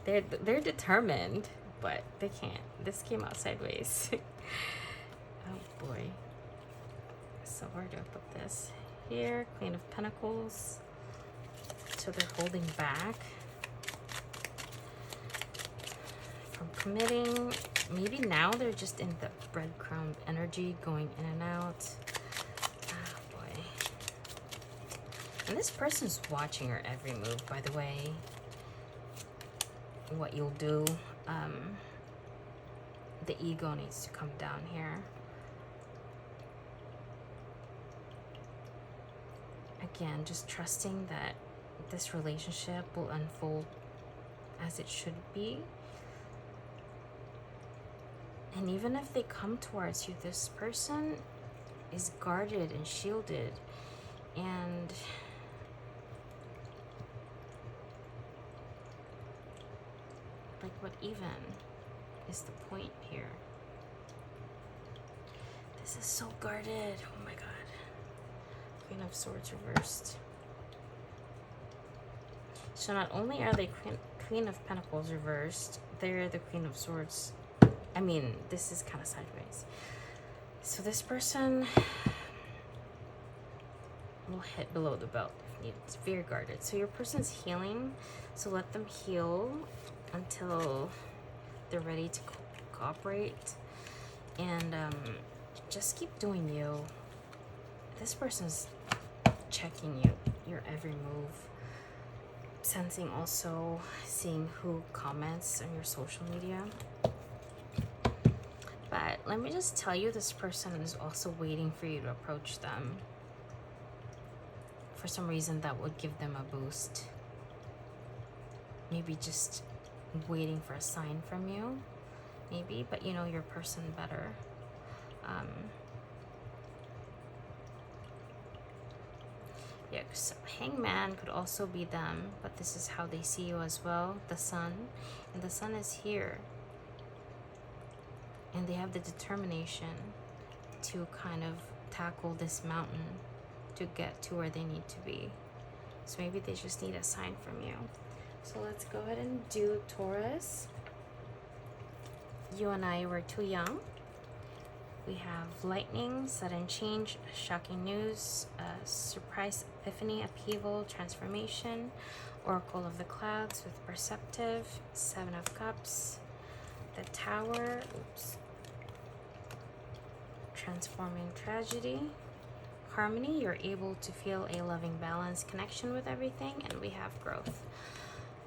[SPEAKER 1] They're determined, but they can't. This came out sideways. Oh, boy. So where do I put this? Here, Queen of Pentacles. So they're holding back from committing. Maybe now they're just in the breadcrumb energy, going in and out. Oh boy. And this person's watching your every move, by the way. What you'll do. The ego needs to come down here. Again, just trusting that this relationship will unfold as it should be. And even if they come towards you, this person is guarded and shielded. And like, what even is the point here? This is so guarded. Oh my God. Queen of Swords reversed. So not only are they Queen of Pentacles reversed, they're the Queen of Swords. I mean, this is kind of sideways. So this person will hit below the belt if needed. It's very guarded. So your person's healing, so let them heal until they're ready to cooperate. And just keep doing you. This person's checking you, your every move. Sensing also, seeing who comments on your social media. But let me just tell you, this person is also waiting for you to approach them. For some reason, that would give them a boost. Maybe just waiting for a sign from you. maybe, but you know your person better. Yeah, so Hangman could also be them, but this is how they see you as well. The sun, and the sun is here, and they have the determination to kind of tackle this mountain to get to where they need to be. So maybe they just need a sign from you. So let's go ahead and do Taurus. You and I were too young. We have lightning, sudden change, shocking news, surprise epiphany, upheaval, transformation, oracle of the clouds with perceptive, 7 of cups, the tower, transforming tragedy, harmony. You're able to feel a loving balance connection with everything, and we have growth.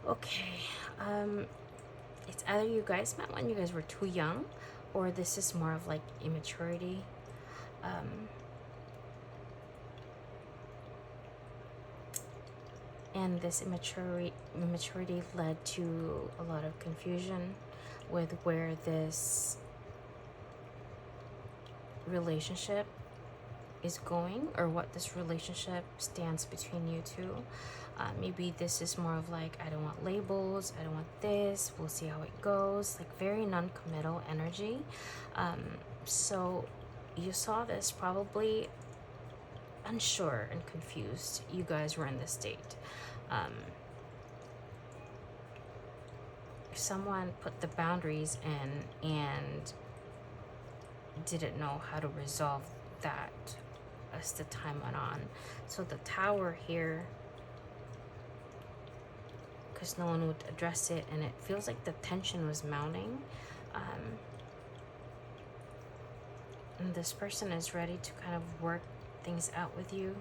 [SPEAKER 1] Okay, it's either you guys met when you guys were too young, or this is more of like immaturity. And this immaturity led to a lot of confusion with where this relationship is going, or what this relationship stands between you two. Maybe this is more of like, I don't want labels, I don't want this, we'll see how it goes, like very non-committal energy. So you saw this probably unsure and confused. You guys were in this state. Someone put the boundaries in and didn't know how to resolve that as the time went on. So the tower here, because no one would address it, and it feels like the tension was mounting. And this person is ready to kind of work things out with you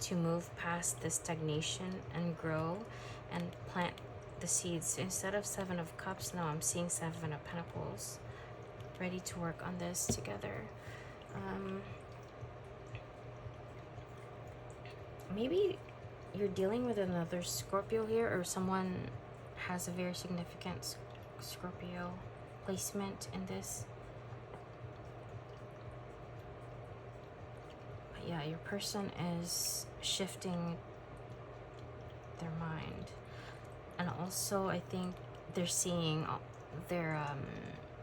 [SPEAKER 1] to move past the stagnation and grow and plant the seeds. So instead of 7 of cups, now I'm seeing 7 of pentacles, ready to work on this together. Maybe you're dealing with another Scorpio here, or someone has a very significant Scorpio placement in this. But yeah, your person is shifting their mind. And also, I think they're seeing their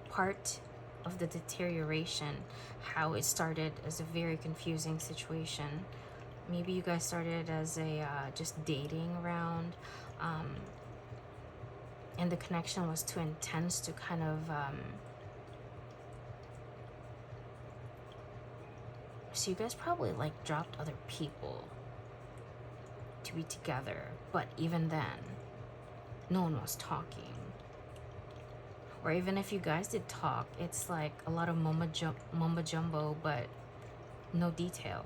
[SPEAKER 1] part of the deterioration, how it started as a very confusing situation. Maybe you guys started as a just dating around, and the connection was too intense to kind of so you guys probably like dropped other people to be together, but even then no one was talking. Or even if you guys did talk, it's like a lot of mumbo jumbo, but no detail.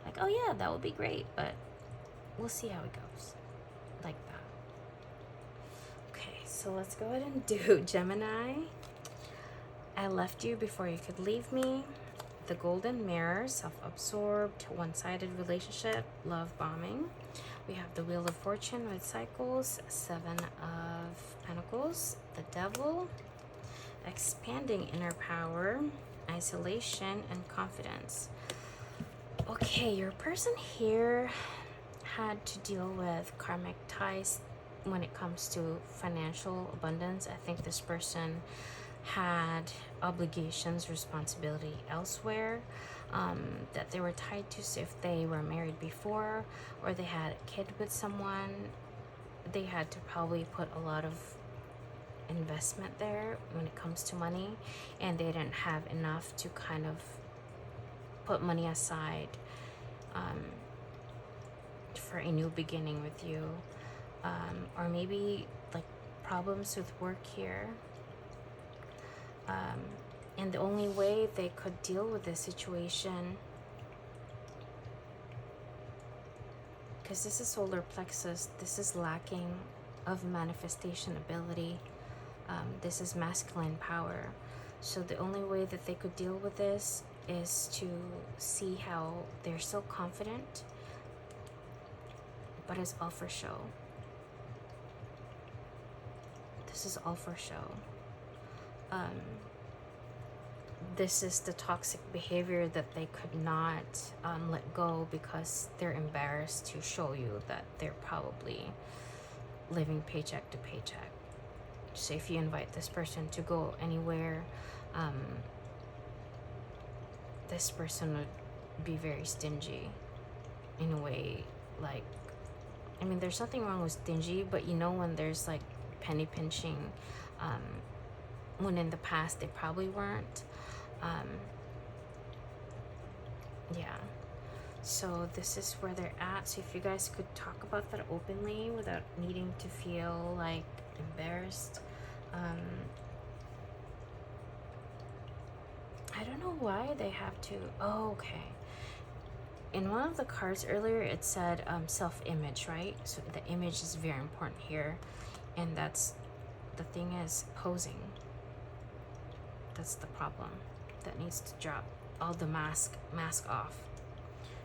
[SPEAKER 1] Like, oh yeah, that would be great, but we'll see how it goes. Like that. Okay, so let's go ahead and do Gemini. I left you before you could leave me. The golden mirror, self-absorbed, one-sided relationship, love bombing. We have the Wheel of Fortune with cycles, 7 of Pentacles, the Devil, expanding inner power, isolation, and confidence. Okay, your person here had to deal with karmic ties when it comes to financial abundance. I think this person had obligations, responsibility elsewhere that they were tied to. So if they were married before, or they had a kid with someone, they had to probably put a lot of investment there when it comes to money, and they didn't have enough to kind of put money aside for a new beginning with you. Or maybe like problems with work here. And the only way they could deal with this situation, because this is solar plexus, this is lacking of manifestation ability. This is masculine power. So the only way that they could deal with this is to see how they're so confident, but it's all for show. This is all for show. This is the toxic behavior that they could not let go because they're embarrassed to show you that they're probably living paycheck to paycheck. So if you invite this person to go anywhere, this person would be very stingy in a way. Like, I mean, there's nothing wrong with stingy, but you know when there's like penny pinching, when in the past they probably weren't. Yeah, so this is where they're at. So if you guys could talk about that openly without needing to feel like embarrassed. I don't know why they have to. Oh, okay. In one of the cards earlier, it said self-image, right? So the image is very important here. And that's, the thing is posing. That's the problem that needs to drop. All the mask off.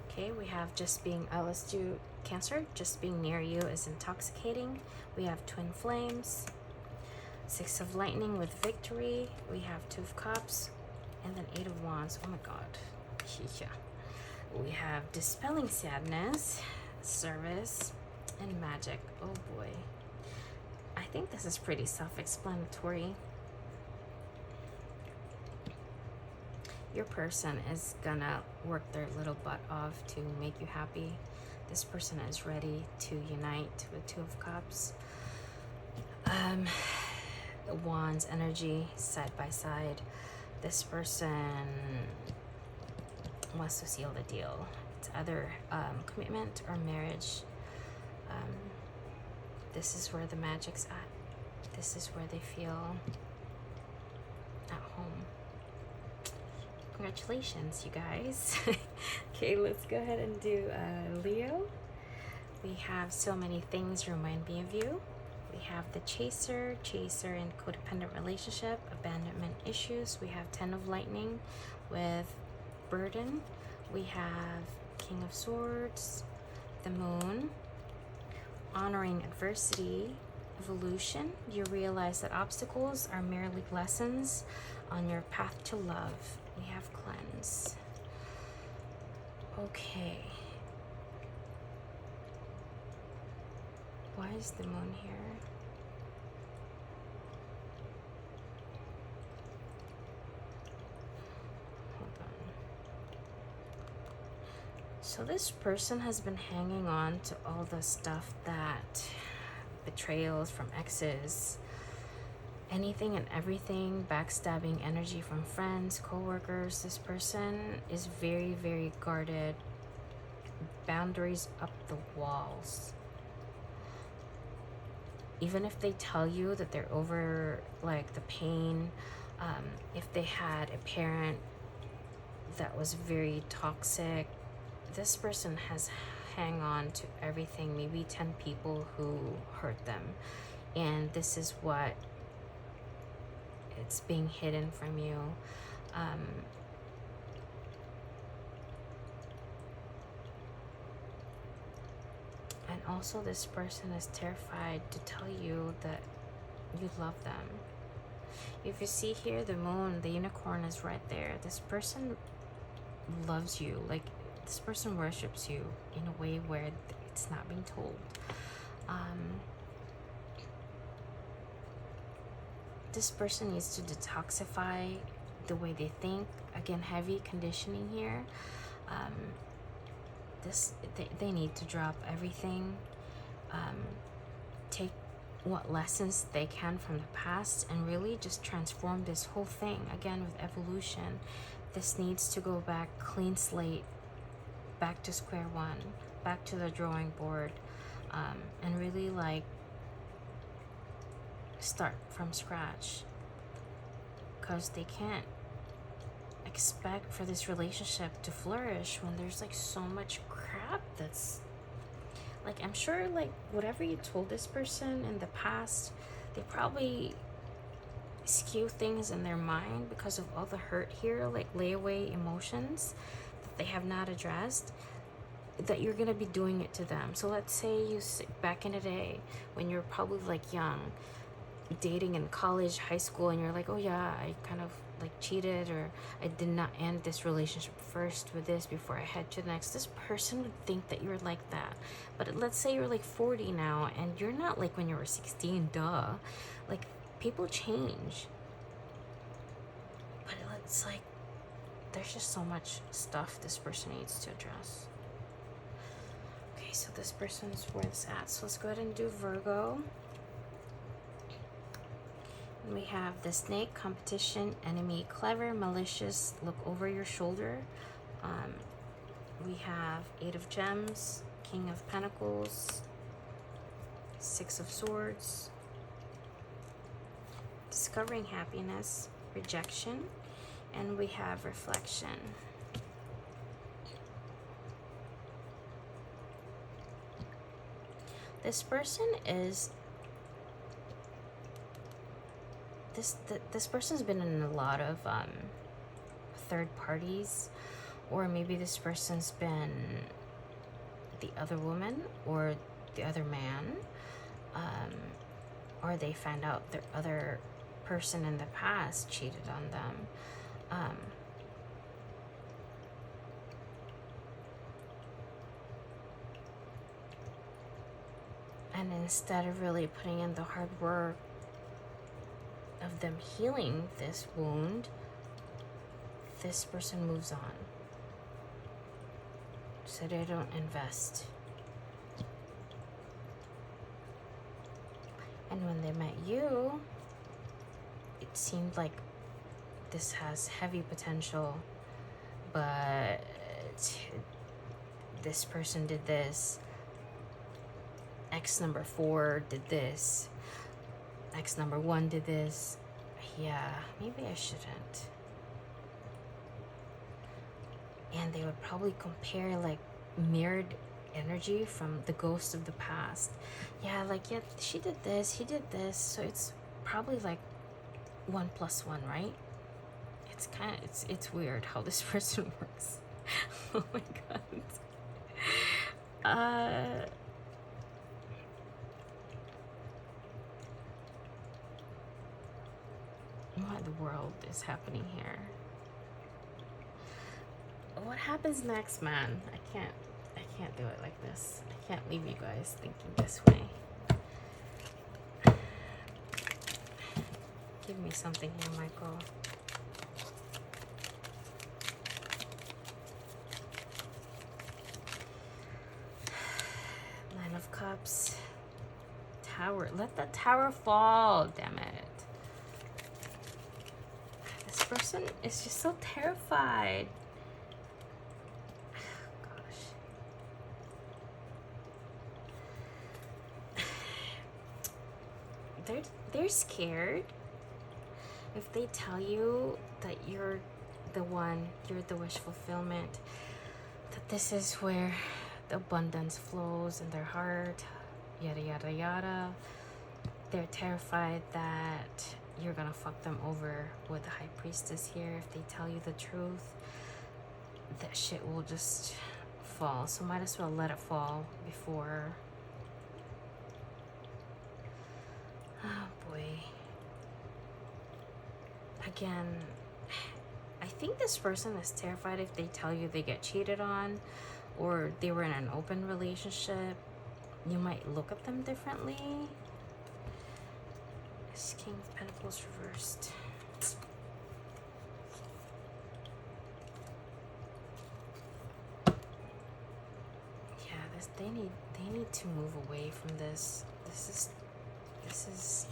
[SPEAKER 1] Okay, we have just being, let's do Cancer. Just being near you is intoxicating. We have twin flames. 6 of lightning with victory. We have 2 of cups. And then 8 of wands. Oh my god. Yeah. We have dispelling sadness, service, and magic. Oh boy. I think this is pretty self-explanatory. Your person is gonna work their little butt off to make you happy. This person is ready to unite with 2 of cups. Wands energy, side by side. This person wants to seal the deal. It's either commitment or marriage. This is where the magic's at. This is where they feel at home. Congratulations, you guys. Okay, let's go ahead and do Leo. We have so many things remind me of you. We have the chaser in codependent relationship, abandonment issues. We have 10 of lightning with burden. We have King of Swords, the moon, honoring adversity, evolution. You realize that obstacles are merely lessons on your path to love. We have cleanse. Okay. Why is the moon here? Hold on. So this person has been hanging on to all the stuff that betrayals from exes, anything and everything, backstabbing energy from friends, co-workers. This person is very, very guarded, boundaries up the walls. Even if they tell you that they're over like the pain, if they had a parent that was very toxic, this person has hang on to everything, maybe 10 people who hurt them, and this is what it's being hidden from you. And also this person is terrified to tell you that you love them. If you see here the moon, the unicorn is right there. This person loves you. Like, this person worships you in a way where it's not being told. This person needs to detoxify the way they think. Again, heavy conditioning here. They need to drop everything. Take what lessons they can from the past and really just transform this whole thing. Again, with evolution, this needs to go back, clean slate, back to square one, back to the drawing board, and really like start from scratch, because they can't expect for this relationship to flourish when there's like so much crap that's like, I'm sure like whatever you told this person in the past, they probably skew things in their mind because of all the hurt here, like layaway emotions that they have not addressed, that you're gonna be doing it to them. So let's say you back in the day when you're probably like young, dating in college, high school, and you're like, oh yeah, I kind of like cheated, or I did not end this relationship first with this before I head to the next. This person would think that you're like that. But let's say you're like 40 now and you're not like when you were 16, duh. Like, people change. But it's like, there's just so much stuff this person needs to address. Okay, so this person's where it's at. So let's go ahead and do Virgo. We have the snake, competition, enemy, clever, malicious, look over your shoulder. We have 8 of gems, King of Pentacles, 6 of Swords, discovering happiness, rejection, and we have reflection. This person is this person's been in a lot of third parties, or maybe this person's been the other woman or the other man, or they found out their other person in the past cheated on them. And instead of really putting in the hard work of them healing this wound, this person moves on. So they don't invest. And when they met you, it seemed like this has heavy potential, but this person did this. X number 4 did this. X number 1 did this. Yeah, maybe I shouldn't. And they would probably compare like mirrored energy from the ghost of the past. Yeah, like, yeah, she did this, he did this, so it's probably like 1 + 1, right? It's kind of, it's weird how this person works. Oh my god. What in the world is happening here? What happens next, man? I can't do it like this. I can't leave you guys thinking this way. Give me something here, Michael. Nine of Cups. Tower. Let the tower fall, damn it. This person is just so terrified. They're scared if they tell you that you're the one, you're the wish fulfillment, that this is where the abundance flows in their heart, yada yada yada. They're terrified that you're gonna fuck them over with the High Priestess here. If they tell you the truth, that shit will just fall. So might as well let it fall before. Oh boy. Again, I think this person is terrified if they tell you they get cheated on or they were in an open relationship. You might look at them differently. This King of Pentacles reversed. Yeah, they need to move away from this. This is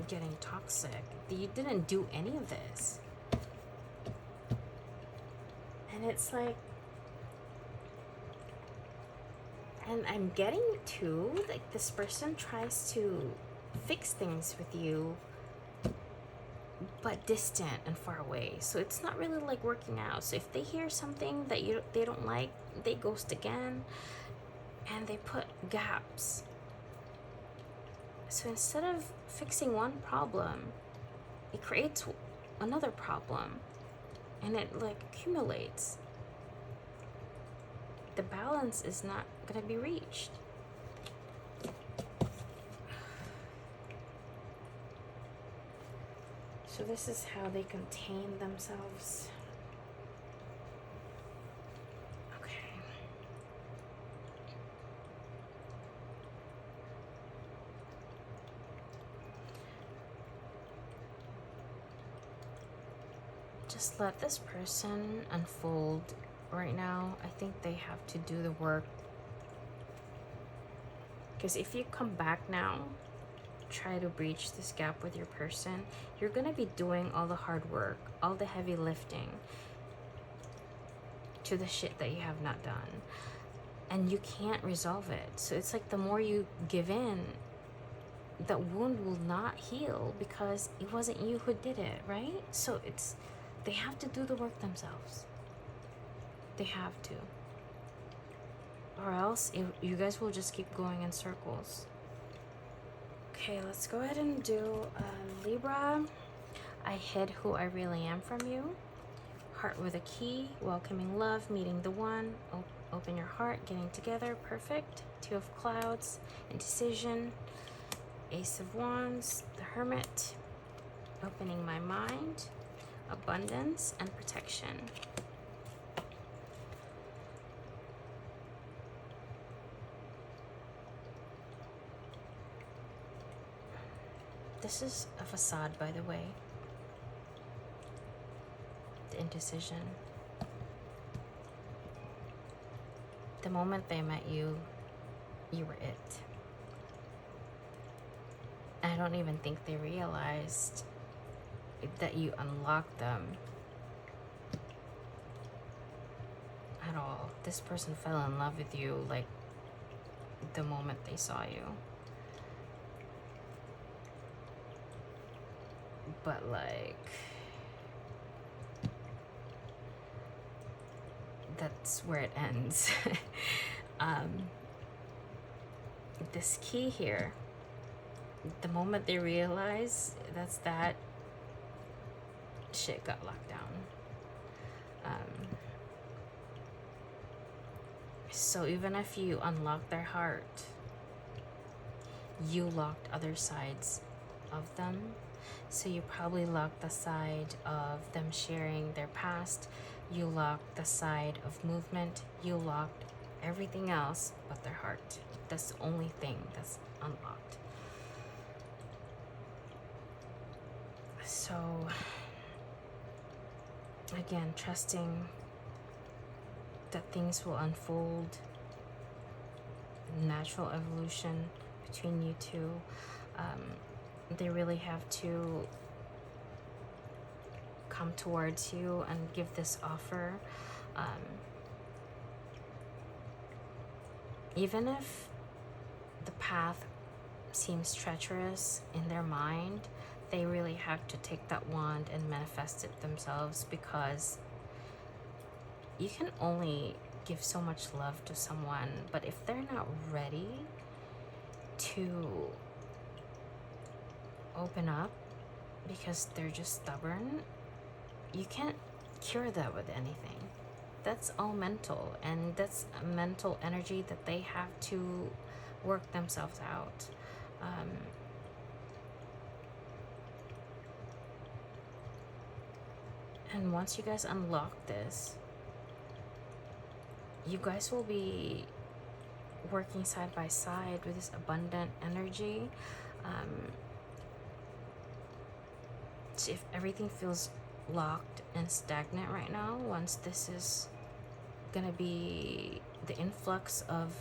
[SPEAKER 1] getting toxic. You didn't do any of this. And it's like, and I'm getting to, like, this person tries to fix things with you, but distant and far away. So it's not really like working out. So if they hear something that they don't like, they ghost again, and they put gaps. So instead of fixing one problem, it creates another problem, and it like accumulates. The balance is not gonna be reached. So this is how they contain themselves. Okay. Just let this person unfold right now. I think they have to do the work. Because if you come back now, try to breach this gap with your person, you're going to be doing all the hard work, all the heavy lifting to the shit that you have not done. And you can't resolve it. So it's like the more you give in, that wound will not heal because it wasn't you who did it, right? So it's, they have to do the work themselves. They have to. Or else you guys will just keep going in circles. Okay, let's go ahead and do Libra. I hid who I really am from you. Heart with a key, welcoming love, meeting the one, open your heart, getting together, perfect. Two of clouds, indecision, Ace of Wands, the Hermit, opening my mind, abundance, and protection. This is a facade, by the way. The indecision. The moment they met you, you were it. I don't even think they realized that you unlocked them at all. This person fell in love with you like the moment they saw you. But like, that's where it ends. This key here, the moment they realize that shit got locked down. So even if you unlock their heart, you locked other sides of them. So you probably locked the side of them sharing their past. You locked the side of movement. You locked everything else but their heart. That's the only thing that's unlocked. So again, trusting that things will unfold, natural evolution between you two. They really have to come towards you and give this offer. Even if the path seems treacherous in their mind, they really have to take that wand and manifest it themselves, because you can only give so much love to someone, but if they're not ready to open up because they're just stubborn, you can't cure that with anything. That's all mental, and that's a mental energy that they have to work themselves out. And once you guys unlock this, you guys will be working side by side with this abundant energy. So if everything feels locked and stagnant right now, once this is gonna be the influx of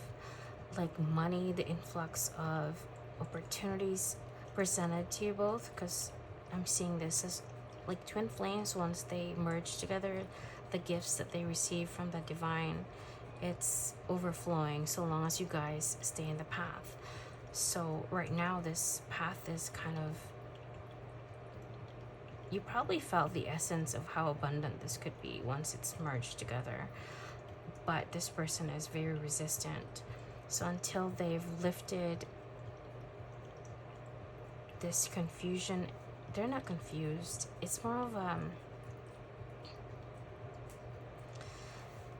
[SPEAKER 1] like money, the influx of opportunities presented to you both, because I'm seeing this as like twin flames. Once they merge together, the gifts that they receive from the divine, it's overflowing so long as you guys stay in the path. So right now this path is kind of, you probably felt the essence of how abundant this could be once it's merged together. But this person is very resistant. So until they've lifted this confusion, they're not confused. It's more of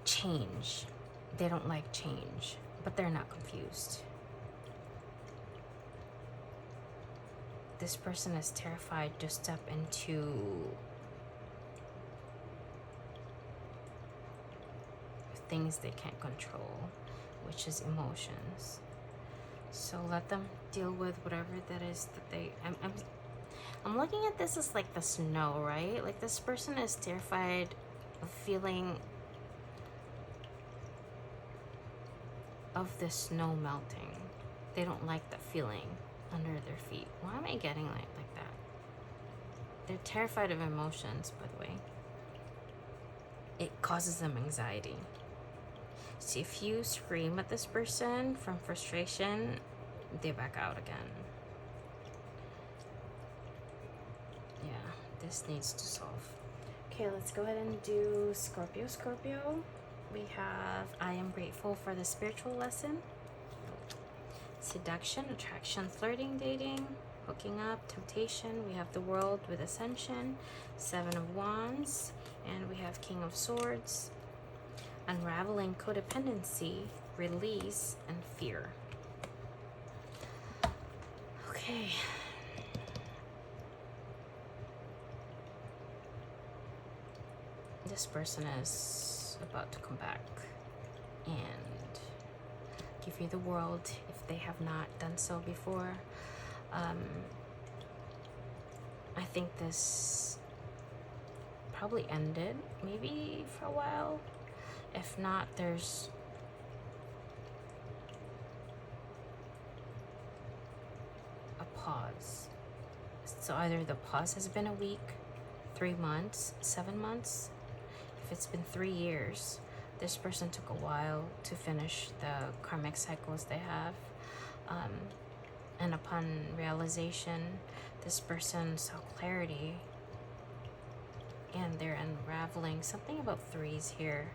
[SPEAKER 1] change. They don't like change, but they're not confused. this person is terrified to step into things they can't control, which is emotions. So let them deal with whatever that is that they... I'm looking at this as like the snow, right? Like this person is terrified of feeling of the snow melting. They don't like that feeling under their feet. Why am I getting like that? They're terrified of emotions, by the way. It causes them anxiety. So if you scream at this person from frustration, they back out again. Yeah, this needs to solve. Okay, let's go ahead and do Scorpio. Scorpio, we have I am grateful for the spiritual lesson. Seduction, attraction, flirting, dating, hooking up, temptation. We have the World with Ascension, Seven of Wands, and we have King of Swords. Unraveling codependency, release, and fear. Okay. This person is about to come back and give you the world if they have not done so before. I think this probably ended maybe for a while. If not, there's a pause. So either the pause has been a week, 3 months, 7 months. If it's been 3 years, this person took a while to finish the karmic cycles they have. And upon realization, this person saw clarity and they're unraveling. Something about threes here.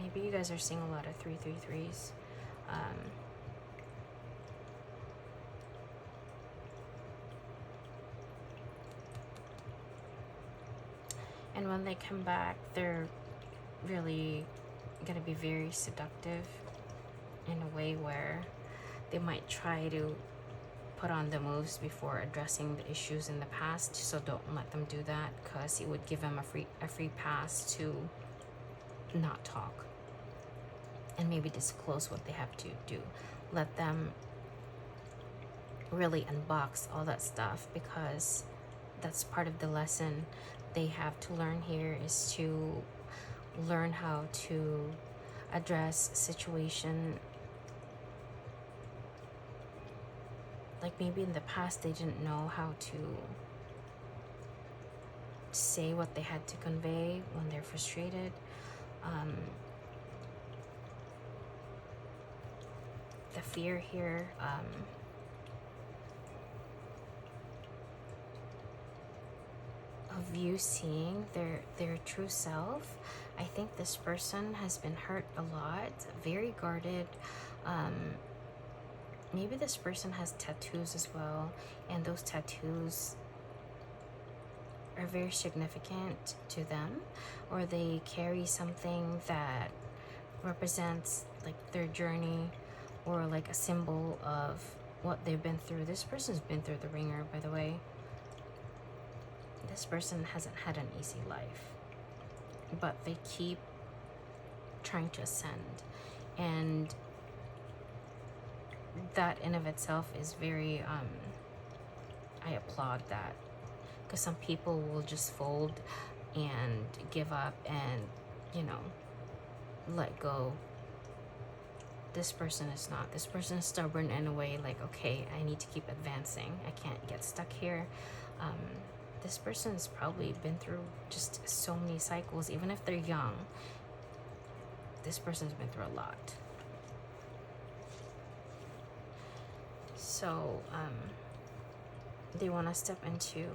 [SPEAKER 1] Maybe you guys are seeing a lot of 333s. And when they come back, they're really going to be very seductive in a way where they might try to put on the moves before addressing the issues in the past. So don't let them do that, because it would give them a free pass to not talk and maybe disclose what they have to do. Let them really unbox all that stuff, because that's part of the lesson they have to learn here, is to learn how to address situation. Like maybe in the past they didn't know how to say what they had to convey when they're frustrated. The fear here, of you seeing their true self. I think this person has been hurt a lot, very guarded. Maybe this person has tattoos as well, and those tattoos are very significant to them, or they carry something that represents like their journey, or like a symbol of what they've been through. This person's been through the ringer, by the way. This person hasn't had an easy life, but they keep trying to ascend, and that in of itself is very I applaud that, because some people will just fold and give up and, you know, let go. This person is not. This person is stubborn in a way, like, okay, I need to keep advancing. I can't get stuck here. This person's probably been through just so many cycles. Even if they're young, this person's been through a lot. So they want to step into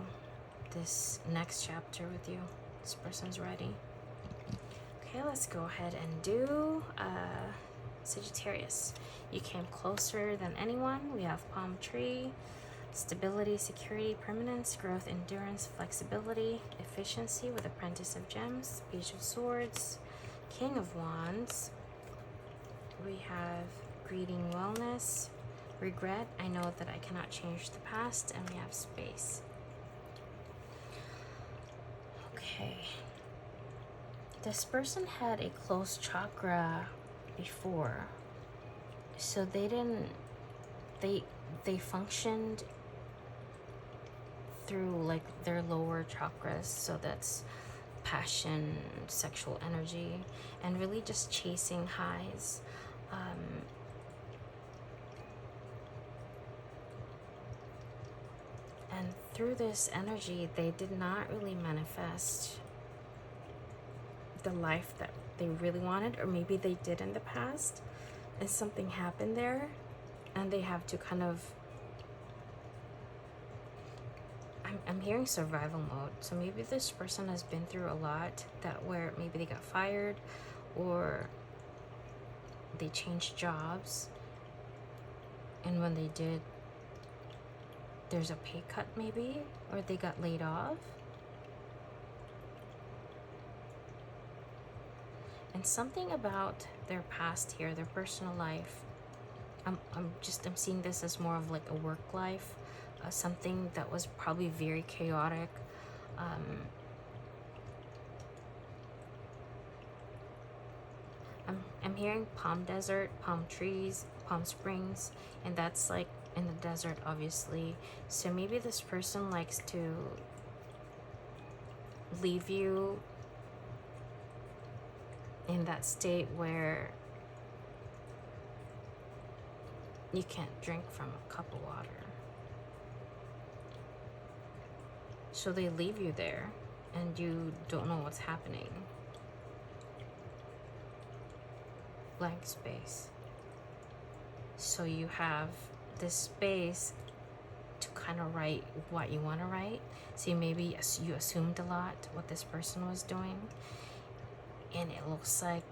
[SPEAKER 1] this next chapter with you. This person's ready. Okay, let's go ahead and do Sagittarius. You came closer than anyone. We have palm tree, stability, security, permanence, growth, endurance, flexibility, efficiency with apprentice of gems, page of swords, king of wands. We have greeting, wellness, Regret, I know that I cannot change the past, and we have space. Okay. This person had a closed chakra before, so they didn't, they functioned through like their lower chakras, so that's passion, sexual energy, and really just chasing highs. And through this energy, they did not really manifest the life that they really wanted, or maybe they did in the past, and something happened there, and they have to kind of, I'm hearing survival mode. So maybe this person has been through a lot, that where maybe they got fired, or they changed jobs, and when they did, there's a pay cut maybe, or they got laid off. And something about their past here, their personal life, I'm seeing this as more of like a work life, something that was probably very chaotic. I'm hearing palm desert, palm trees, palm springs, and that's like in the desert, obviously. So maybe this person likes to leave you in that state where you can't drink from a cup of water. So they leave you there and you don't know what's happening. Blank space. So you have this space to kind of write what you want to write. So maybe you assumed a lot what this person was doing, and it looks like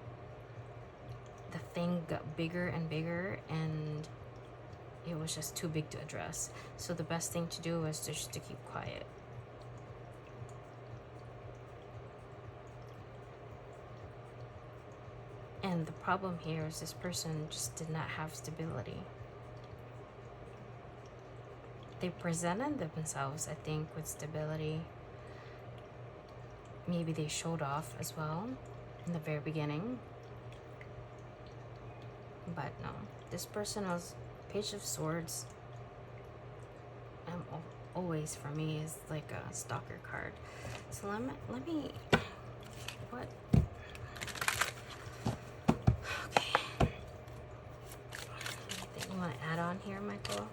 [SPEAKER 1] the thing got bigger and bigger, and it was just too big to address. So the best thing to do is just to keep quiet. And the problem here is this person just did not have stability. They presented themselves, I think, with stability. Maybe they showed off as well in the very beginning. But no, this person was Page of Swords. Always for me is like a stalker card. So let me what? Okay. Anything you want to add on here, Michael?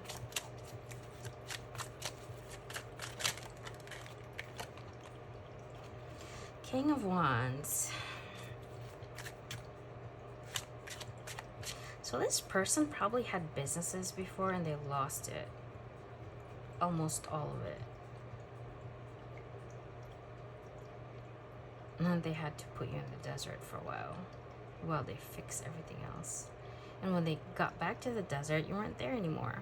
[SPEAKER 1] King of Wands. So this person probably had businesses before and they lost it. Almost all of it. And then they had to put you in the desert for a while they fix everything else. And when they got back to the desert, you weren't there anymore.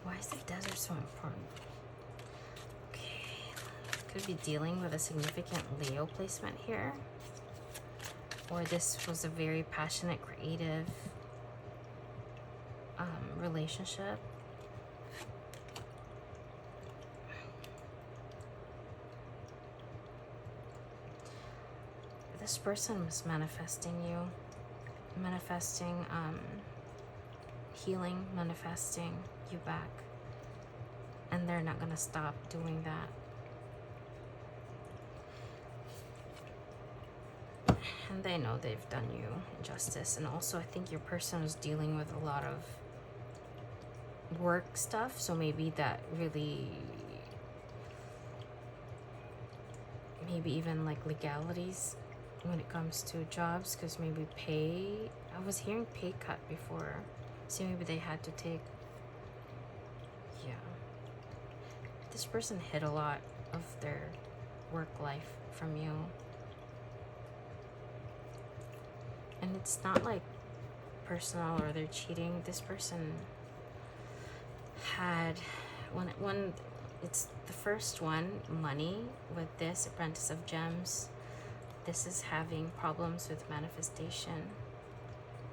[SPEAKER 1] Why is the desert so important? Could be dealing with a significant Leo placement here, or this was a very passionate, creative relationship. This person was manifesting you, manifesting healing, manifesting you back, and they're not gonna stop doing that. And they know they've done you injustice. And also I think your person is dealing with a lot of work stuff, so maybe that really, maybe even like legalities when it comes to jobs, because maybe pay, I was hearing pay cut before, so maybe they had to take, yeah, this person hid a lot of their work life from you. And it's not like personal or they're cheating. This person had, when it's the first one, money, with this Apprentice of Gems. This is having problems with manifestation.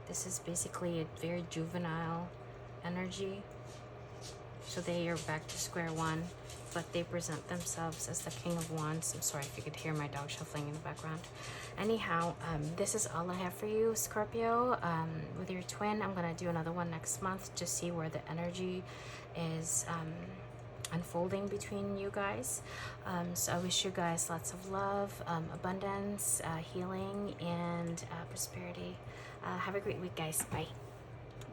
[SPEAKER 1] This is basically a very juvenile energy. So they are back to square one, but they present themselves as the King of Wands. I'm sorry if you could hear my dog shuffling in the background. Anyhow, this is all I have for you, Scorpio. With your twin, I'm going to do another one next month to see where the energy is unfolding between you guys. So I wish you guys lots of love, abundance, healing, and prosperity. Have a great week, guys. Bye.